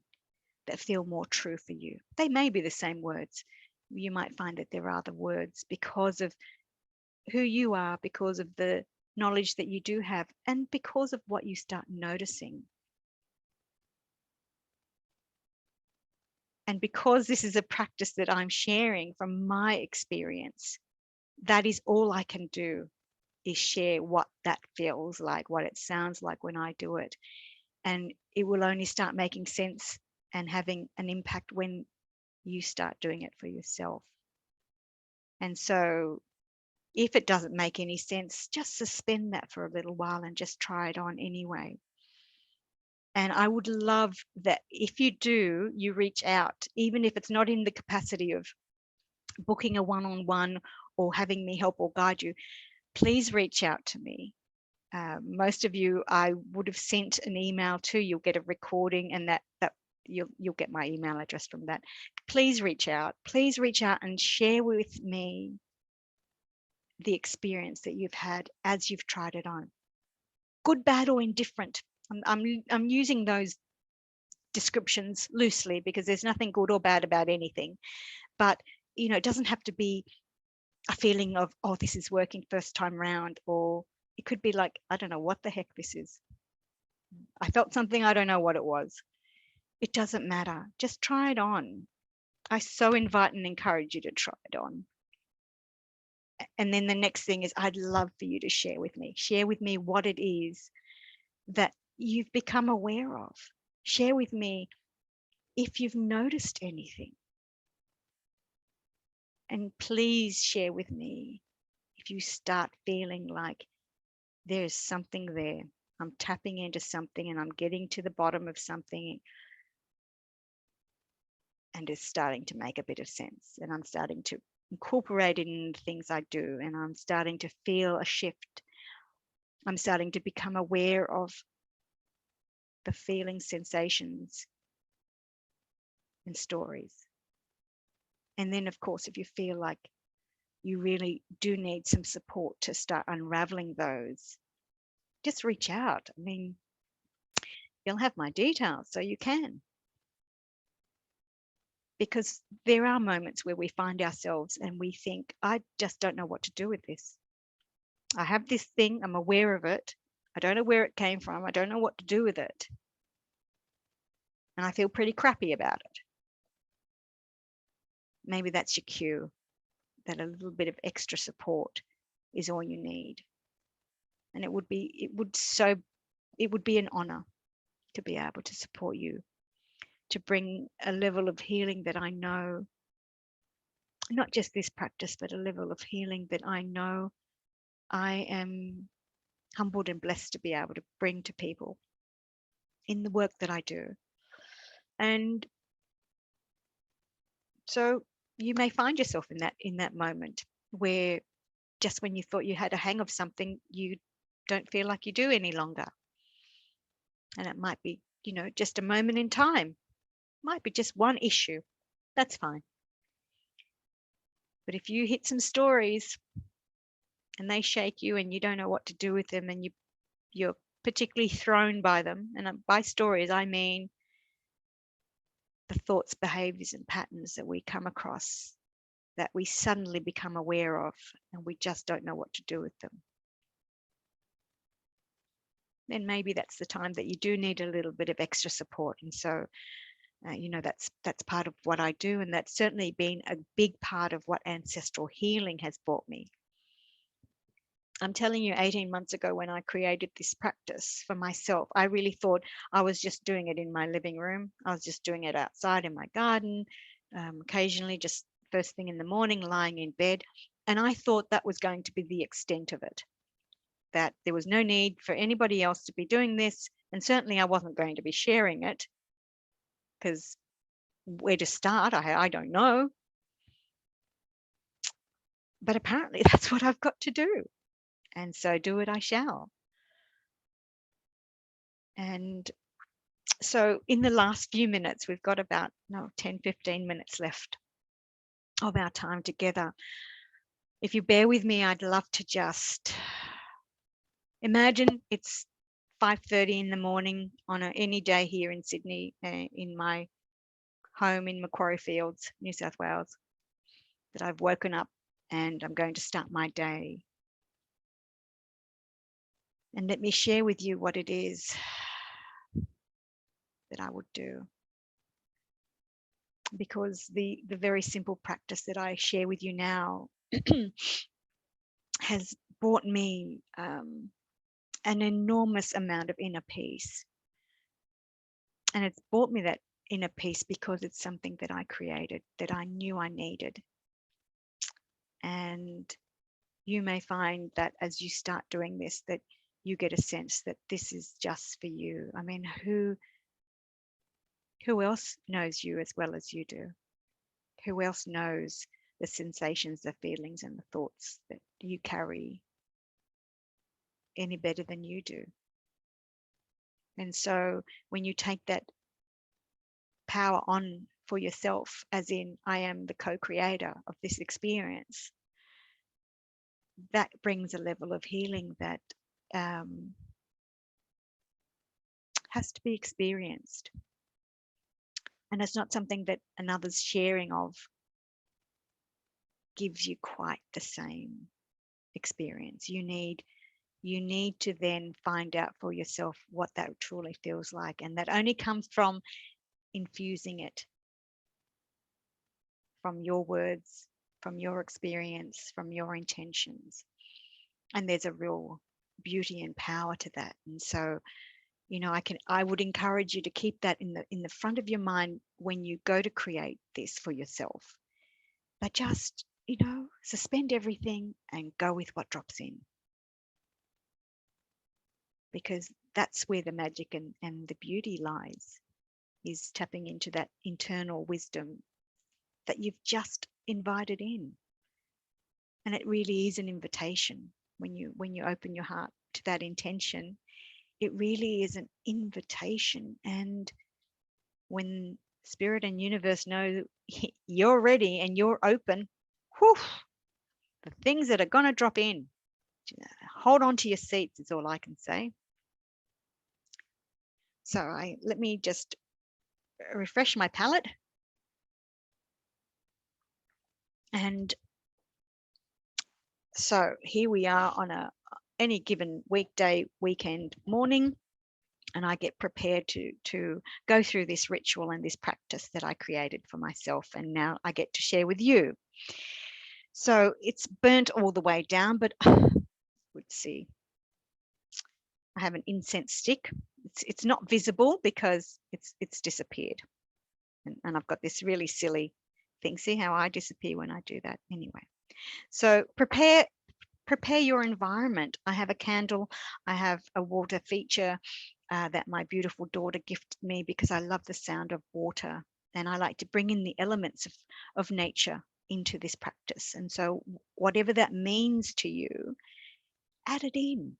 that feel more true for you. They may be the same words. You might find that there are other words because of who you are, because of the knowledge that you do have, and because of what you start noticing. And because this is a practice that I'm sharing from my experience, that is all I can do, is share what that feels like, what it sounds like when I do it. And it will only start making sense and having an impact when you start doing it for yourself. And so if it doesn't make any sense, just suspend that for a little while and just try it on anyway. And I would love that if you do, you reach out, even if it's not in the capacity of booking a one-on-one or having me help or guide you. Please reach out to me. Most of you, I would have sent an email to. You'll get a recording, and that you'll get my email address from that. Please reach out. Please reach out and share with me the experience that you've had as you've tried it on. good, bad, or indifferent. I'm using those descriptions loosely because there's nothing good or bad about anything. But, you know, it doesn't have to be a feeling of, oh, this is working first time round, or it could be like, I don't know what the heck this is. I felt something, I don't know what it was. It doesn't matter. Just try it on. I so invite and encourage you to try it on. And then the next thing is, I'd love for you to share with me. Share with me what it is that you've become aware of. Share with me if you've noticed anything. And please share with me if you start feeling like there's something there. I'm tapping into something and I'm getting to the bottom of something, and it's starting to make a bit of sense. And I'm starting to incorporate it in the things I do. And I'm starting to feel a shift. I'm starting to become aware of the feelings, sensations, and stories. And then, of course, if you feel like you really do need some support to start unraveling those, just reach out. I mean, you'll have my details, so you can. Because there are moments where we find ourselves and we think, I just don't know what to do with this. I have this thing, I'm aware of it. I don't know where it came from. I don't know what to do with it. And I feel pretty crappy about it. Maybe that's your cue, that a little bit of extra support is all you need. And it would be an honor to be able to support you, to bring a level of healing that I know, not just this practice, but a level of healing that I know I am humbled and blessed to be able to bring to people in the work that I do. And so you may find yourself in that moment where just when you thought you had a hang of something, you don't feel like you do any longer. And it might be, you know, just a moment in time. Might be just one issue. That's fine. But if you hit some stories and they shake you and you don't know what to do with them, and you're particularly thrown by them, and by stories I mean the thoughts, behaviors, and patterns that we come across that we suddenly become aware of, and we just don't know what to do with them, then maybe that's the time that you do need a little bit of extra support. And so you know, that's part of what I do, and that's certainly been a big part of what ancestral healing has brought me. I'm telling you, 18 months ago when I created this practice for myself, I really thought I was just doing it in my living room. I was just doing it outside in my garden, occasionally just first thing in the morning, lying in bed. And I thought that was going to be the extent of it, that there was no need for anybody else to be doing this. And certainly I wasn't going to be sharing it, because where to start, I don't know. But apparently that's what I've got to do. And so do it I shall. And so in the last few minutes, we've got about 10, 15 minutes left of our time together. If you bear with me, I'd love to just imagine it's 5:30 in the morning on any day here in Sydney, in my home in Macquarie Fields, New South Wales, that I've woken up and I'm going to start my day. And let me share with you what it is that I would do. Because the very simple practice that I share with you now has brought me an enormous amount of inner peace. And it's brought me that inner peace because it's something that I created, that I knew I needed. And you may find that as you start doing this, that you get a sense that this is just for you. I mean, who else knows you as well as you do? Who else knows the sensations, the feelings, and the thoughts that you carry any better than you do? And so when you take that power on for yourself, as in, I am the co-creator of this experience, that brings a level of healing that has to be experienced. And it's not something that another's sharing of gives you quite the same experience. You need to then find out for yourself what that truly feels like. And that only comes from infusing it from your words, from your experience, from your intentions. And there's a real beauty and power to that. And so, I would encourage you to keep that in the front of your mind when you go to create this for yourself. But just, suspend everything and go with what drops in. Because that's where the magic and the beauty lies, is tapping into that internal wisdom that you've just invited in. And it really is an invitation. When you open your heart to that intention, it really is an invitation. And when spirit and universe know you're ready and you're open, whew, the things that are going to drop in, hold on to your seats is all I can say. So let me just refresh my palate. And so here we are on any given weekday, weekend morning, and I get prepared to go through this ritual and this practice that I created for myself, and now I get to share with you. So it's burnt all the way down, but let's see. I have an incense stick. It's not visible because it's disappeared, and I've got this really silly thing. See how I disappear when I do that? Anyway, so prepare your environment. I have a candle. I have a water feature that my beautiful daughter gifted me because I love the sound of water, and I like to bring in the elements of nature into this practice. And so whatever that means to you, add it in.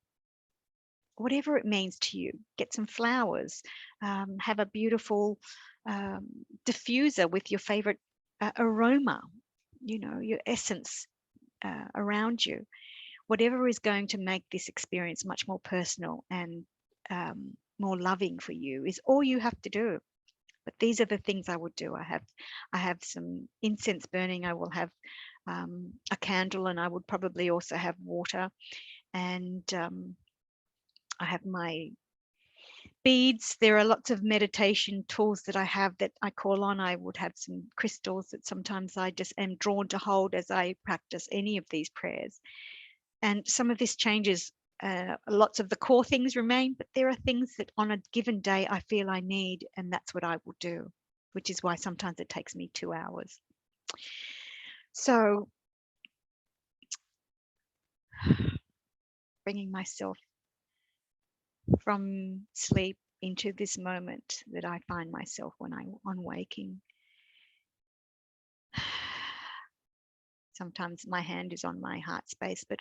Whatever it means to you, get some flowers, have a beautiful diffuser with your favorite aroma, your essence around you. Whatever is going to make this experience much more personal and more loving for you is all you have to do. But these are the things I would do. I have some incense burning. I will have a candle, and I would probably also have water. And I have my beads. There are lots of meditation tools that I have that I call on. I would have some crystals that sometimes I just am drawn to hold as I practice any of these prayers. And some of this changes. Lots of the core things remain, but there are things that on a given day I feel I need, and that's what I will do, which is why sometimes it takes me 2 hours. So bringing myself from sleep into this moment that I find myself when I'm waking. Sometimes my hand is on my heart space, but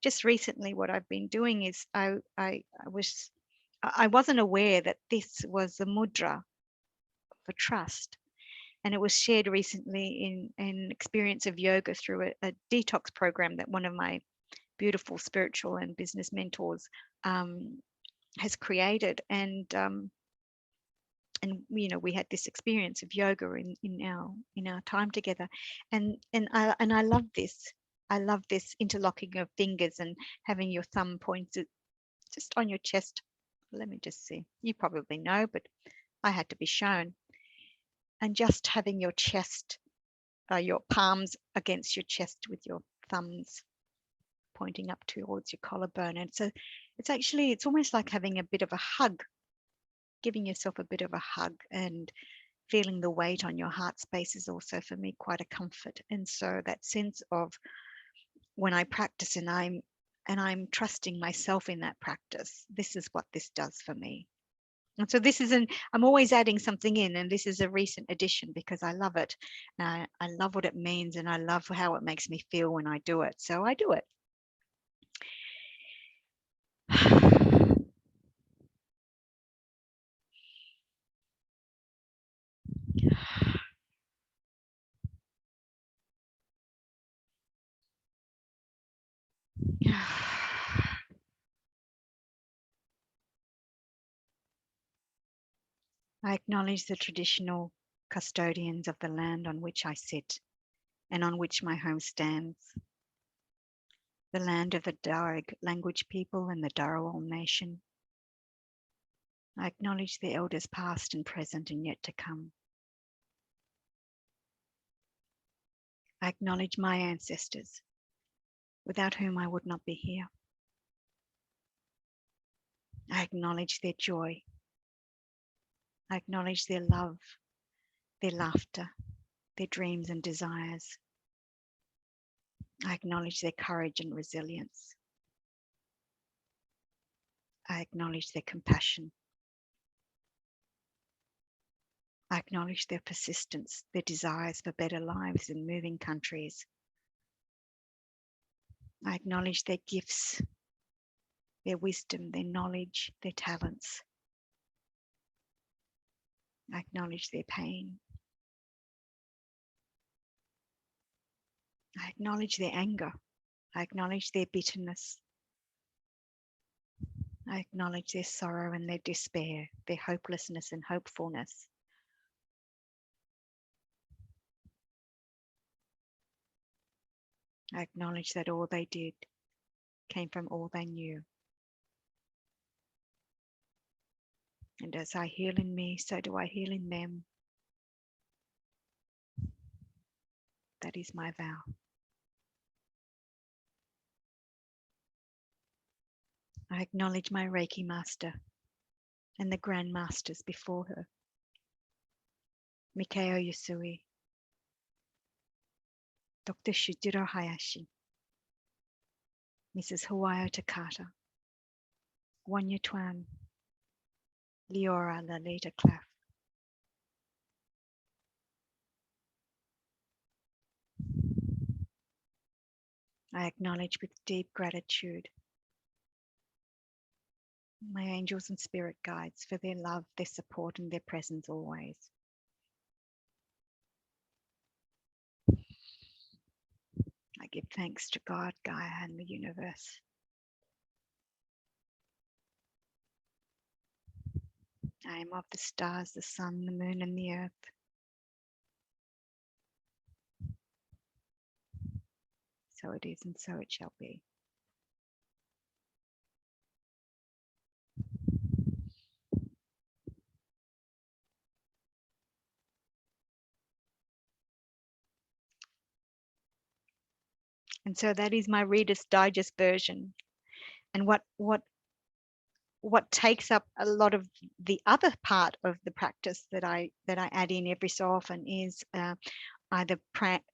just recently what I've been doing is I wasn't aware that this was the mudra for trust. And it was shared recently in an experience of yoga through a detox program that one of my beautiful spiritual and business mentors has created. And we had this experience of yoga in our time together, and I love this. I love this interlocking of fingers and having your thumb pointed just on your chest. Let me just see. You probably know, but I had to be shown. And just having your chest, your palms against your chest with your thumbs pointing up towards your collarbone. And so it's almost like having a bit of a hug, giving yourself a bit of a hug, and feeling the weight on your heart space is also for me quite a comfort. And so that sense of when I practice and I'm trusting myself in that practice, this is what this does for me. And so I'm always adding something in, and this is a recent addition because I love it. I love what it means, and I love how it makes me feel when I do it. So I do it. I acknowledge the traditional custodians of the land on which I sit and on which my home stands, the land of the Darug language people and the Darawal nation. I acknowledge the elders past and present and yet to come. I acknowledge my ancestors, without whom I would not be here. I acknowledge their joy. I acknowledge their love, their laughter, their dreams and desires. I acknowledge their courage and resilience. I acknowledge their compassion. I acknowledge their persistence, their desires for better lives in moving countries. I acknowledge their gifts, their wisdom, their knowledge, their talents. I acknowledge their pain. I acknowledge their anger. I acknowledge their bitterness. I acknowledge their sorrow and their despair, their hopelessness and hopefulness. I acknowledge that all they did came from all they knew. And as I heal in me, so do I heal in them. That is my vow. I acknowledge my Reiki master and the Grand Masters before her. Mikao Yusui, Dr. Shujiro Hayashi, Mrs. Hawayo Takata, Wanya Tuan, Leora Lalita Claff. I acknowledge with deep gratitude my angels and spirit guides for their love, their support, and their presence always. I give thanks to God, Gaia, and the universe. I am of the stars, the sun, the moon, and the earth. So it is, and so it shall be. And so that is my Reader's Digest version. And what takes up a lot of the other part of the practice that I add in every so often is either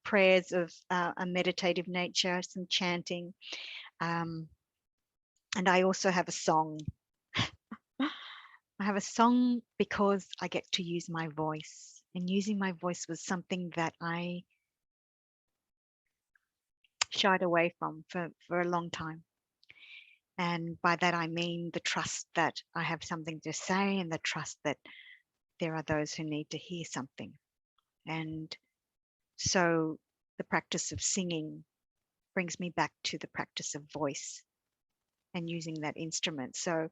prayers of a meditative nature, some chanting, and I also have a song. I have a song because I get to use my voice, and using my voice was something that I shied away from for a long time. And by that I mean the trust that I have something to say and the trust that there are those who need to hear something. And so the practice of singing brings me back to the practice of voice and using that instrument. So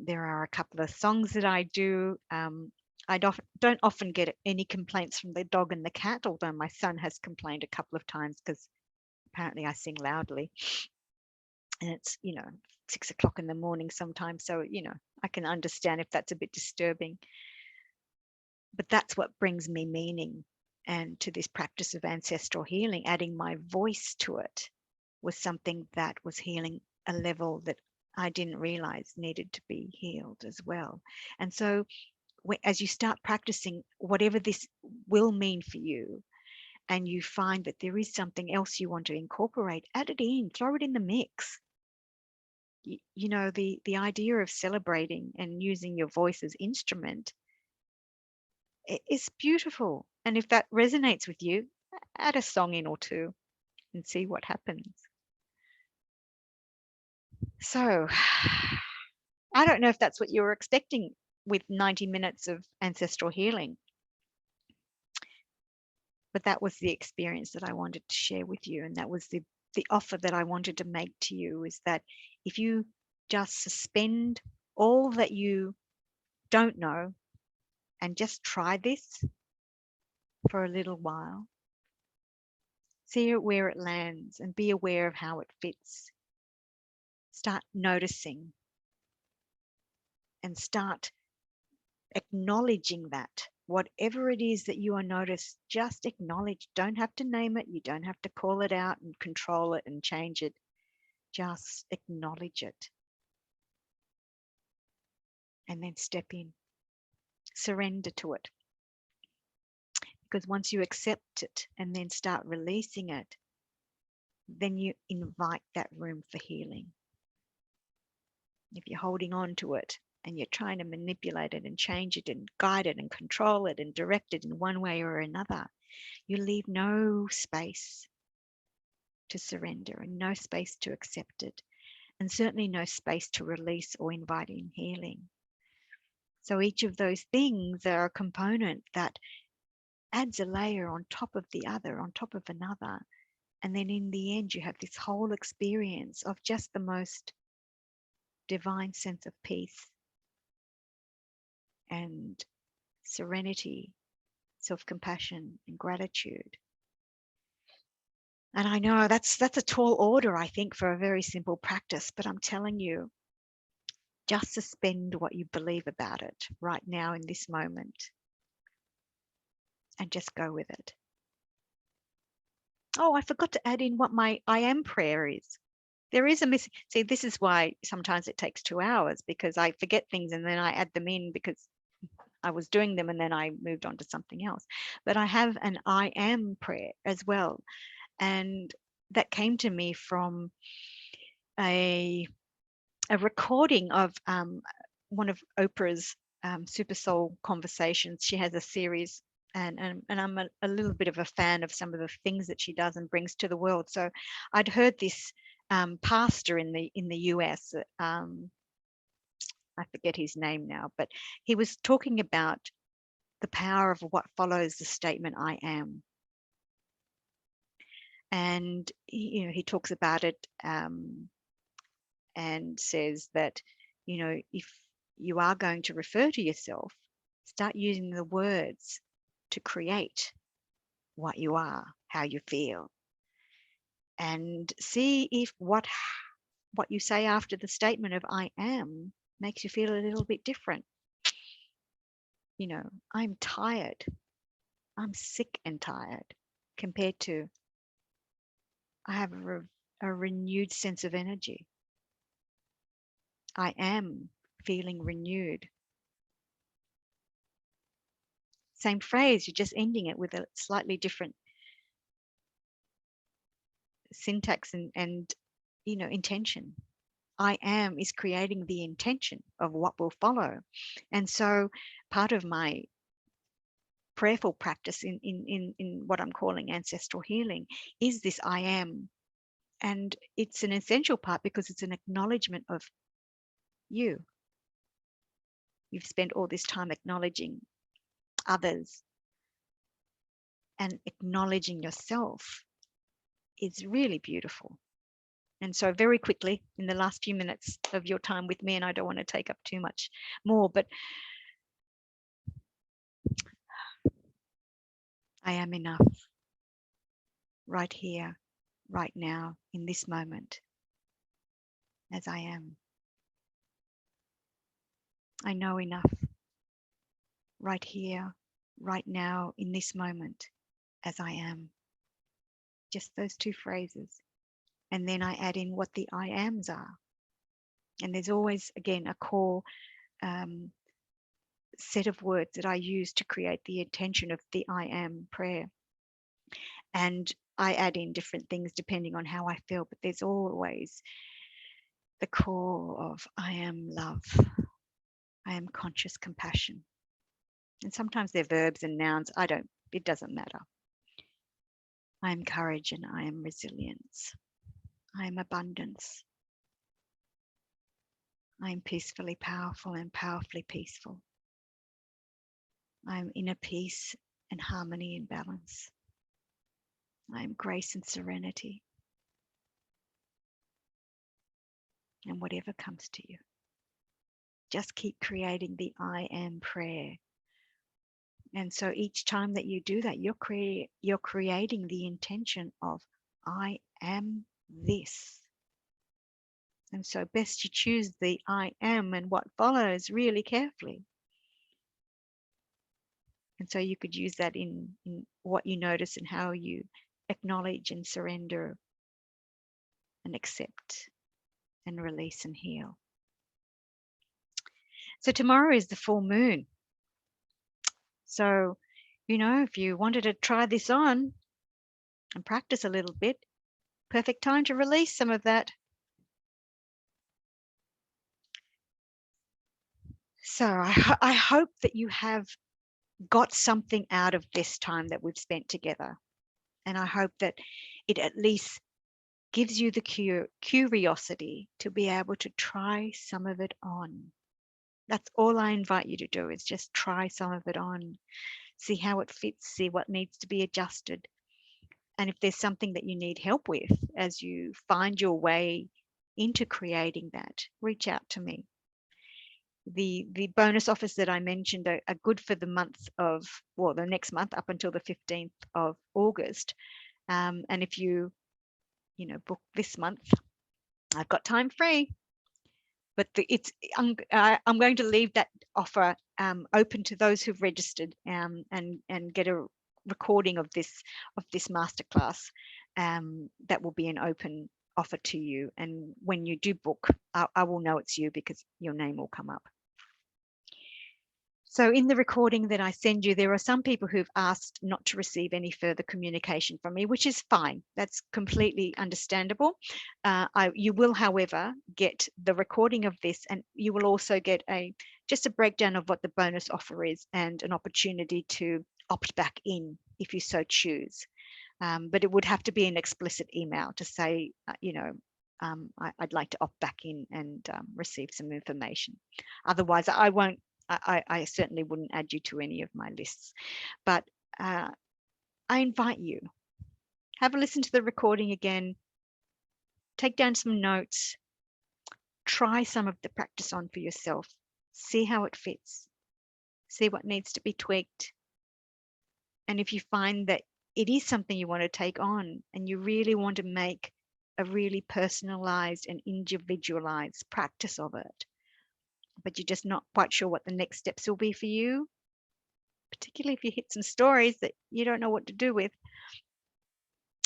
there are a couple of songs that I do. I don't often get any complaints from the dog and the cat, although my son has complained a couple of times because apparently I sing loudly. And it's, 6 o'clock in the morning sometimes. So, I can understand if that's a bit disturbing. But that's what brings me meaning. And to this practice of ancestral healing, adding my voice to it was something that was healing a level that I didn't realize needed to be healed as well. And so as you start practicing, whatever this will mean for you, and you find that there is something else you want to incorporate, add it in, throw it in the mix. The idea of celebrating and using your voice as instrument is beautiful. And if that resonates with you, add a song in or two and see what happens. So I don't know if that's what you were expecting with 90 minutes of ancestral healing, but that was the experience that I wanted to share with you. And that was the offer that I wanted to make to you, is that if you just suspend all that you don't know and just try this for a little while. See where it lands and be aware of how it fits. Start noticing and start acknowledging that. Whatever it is that you are noticed, just acknowledge. Don't have to name it. You don't have to call it out and control it and change it. Just acknowledge it. And then step in. Surrender to it. Because once you accept it and then start releasing it, then you invite that room for healing. If you're holding on to it and you're trying to manipulate it and change it and guide it and control it and direct it in one way or another, you leave no space to surrender and no space to accept it, and certainly no space to release or invite in healing. So each of those things are a component that adds a layer on top of the other, on top of another. And then in the end, you have this whole experience of just the most divine sense of peace and serenity, self-compassion and gratitude. And I know that's a tall order, I think, for a very simple practice, but I'm telling you, just suspend what you believe about it right now in this moment and just go with it. Oh, I forgot to add in what my I am prayer is. There is a missing. See, this is why sometimes it takes 2 hours, because I forget things and then I add them in because I was doing them and then I moved on to something else. But I have an I am prayer as well. And that came to me from a recording of one of Oprah's Super Soul conversations. She has a series, and I'm a little bit of a fan of some of the things that she does and brings to the world. So I'd heard this pastor in the US. I forget his name now, but he was talking about the power of what follows the statement "I am," and he talks about it and says that if you are going to refer to yourself, start using the words to create what you are, how you feel, and see if what you say after the statement of "I am" makes you feel a little bit different. I'm tired, I'm sick and tired, compared to I have a renewed sense of energy. I am feeling renewed. Same phrase, you're just ending it with a slightly different syntax and intention. I am is creating the intention of what will follow. And so part of my prayerful practice in what I'm calling ancestral healing is this I am. And it's an essential part because it's an acknowledgement of you. You've spent all this time acknowledging others, and acknowledging yourself is really beautiful. And so very quickly, in the last few minutes of your time with me, and I don't want to take up too much more, but I am enough right here, right now, in this moment, as I am. I know enough right here, right now, in this moment, as I am. Just those two phrases. And then I add in what the I ams are. And there's always, again, a core set of words that I use to create the intention of the I am prayer. And I add in different things depending on how I feel, but there's always the core of I am love. I am conscious compassion. And sometimes they're verbs and nouns. It doesn't matter. I am courage and I am resilience. I am abundance. I am peacefully powerful and powerfully peaceful. I am inner peace and harmony and balance. I am grace and serenity. And whatever comes to you, just keep creating the I am prayer And so each time that you do that, you're creating the intention of, I am this. And so best you choose the I am and what follows really carefully. And so you could use that in what you notice and how you acknowledge and surrender and accept and release and heal. So tomorrow is the full moon. So, if you wanted to try this on and practice a little bit, perfect time to release some of that. So I hope that you have got something out of this time that we've spent together. And I hope that it at least gives you the curiosity to be able to try some of it on. That's all I invite you to do, is just try some of it on. See how it fits, see what needs to be adjusted. And if there's something that you need help with as you find your way into creating that, reach out to me. The bonus offers that I mentioned are good for the month of, well, the next month up until the 15th of August. And if you book this month, I've got time free. But I'm going to leave that offer open to those who've registered and get a recording of this masterclass. That will be an open offer to you. And when you do book, I will know it's you because your name will come up. So in the recording that I send you, there are some people who've asked not to receive any further communication from me, which is fine. That's completely understandable. You will, however, get the recording of this, and you will also get just a breakdown of what the bonus offer is and an opportunity to opt back in if you so choose. But it would have to be an explicit email to say, I'd like to opt back in and receive some information. Otherwise, I certainly wouldn't add you to any of my lists. But I invite you, have a listen to the recording again, take down some notes, try some of the practice on for yourself, see how it fits, see what needs to be tweaked. And if you find that it is something you want to take on and you really want to make a really personalized and individualized practice of it, but you're just not quite sure what the next steps will be for you, particularly if you hit some stories that you don't know what to do with,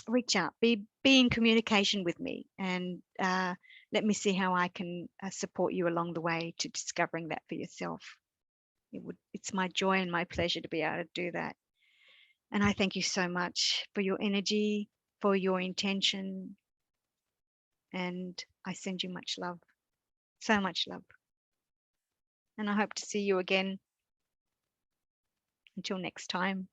reach out, be in communication with me, and let me see how I can support you along the way to discovering that for yourself. It's my joy and my pleasure to be able to do that. And I thank you so much for your energy, for your intention, and I send you much love, so much love. And I hope to see you again. Until next time.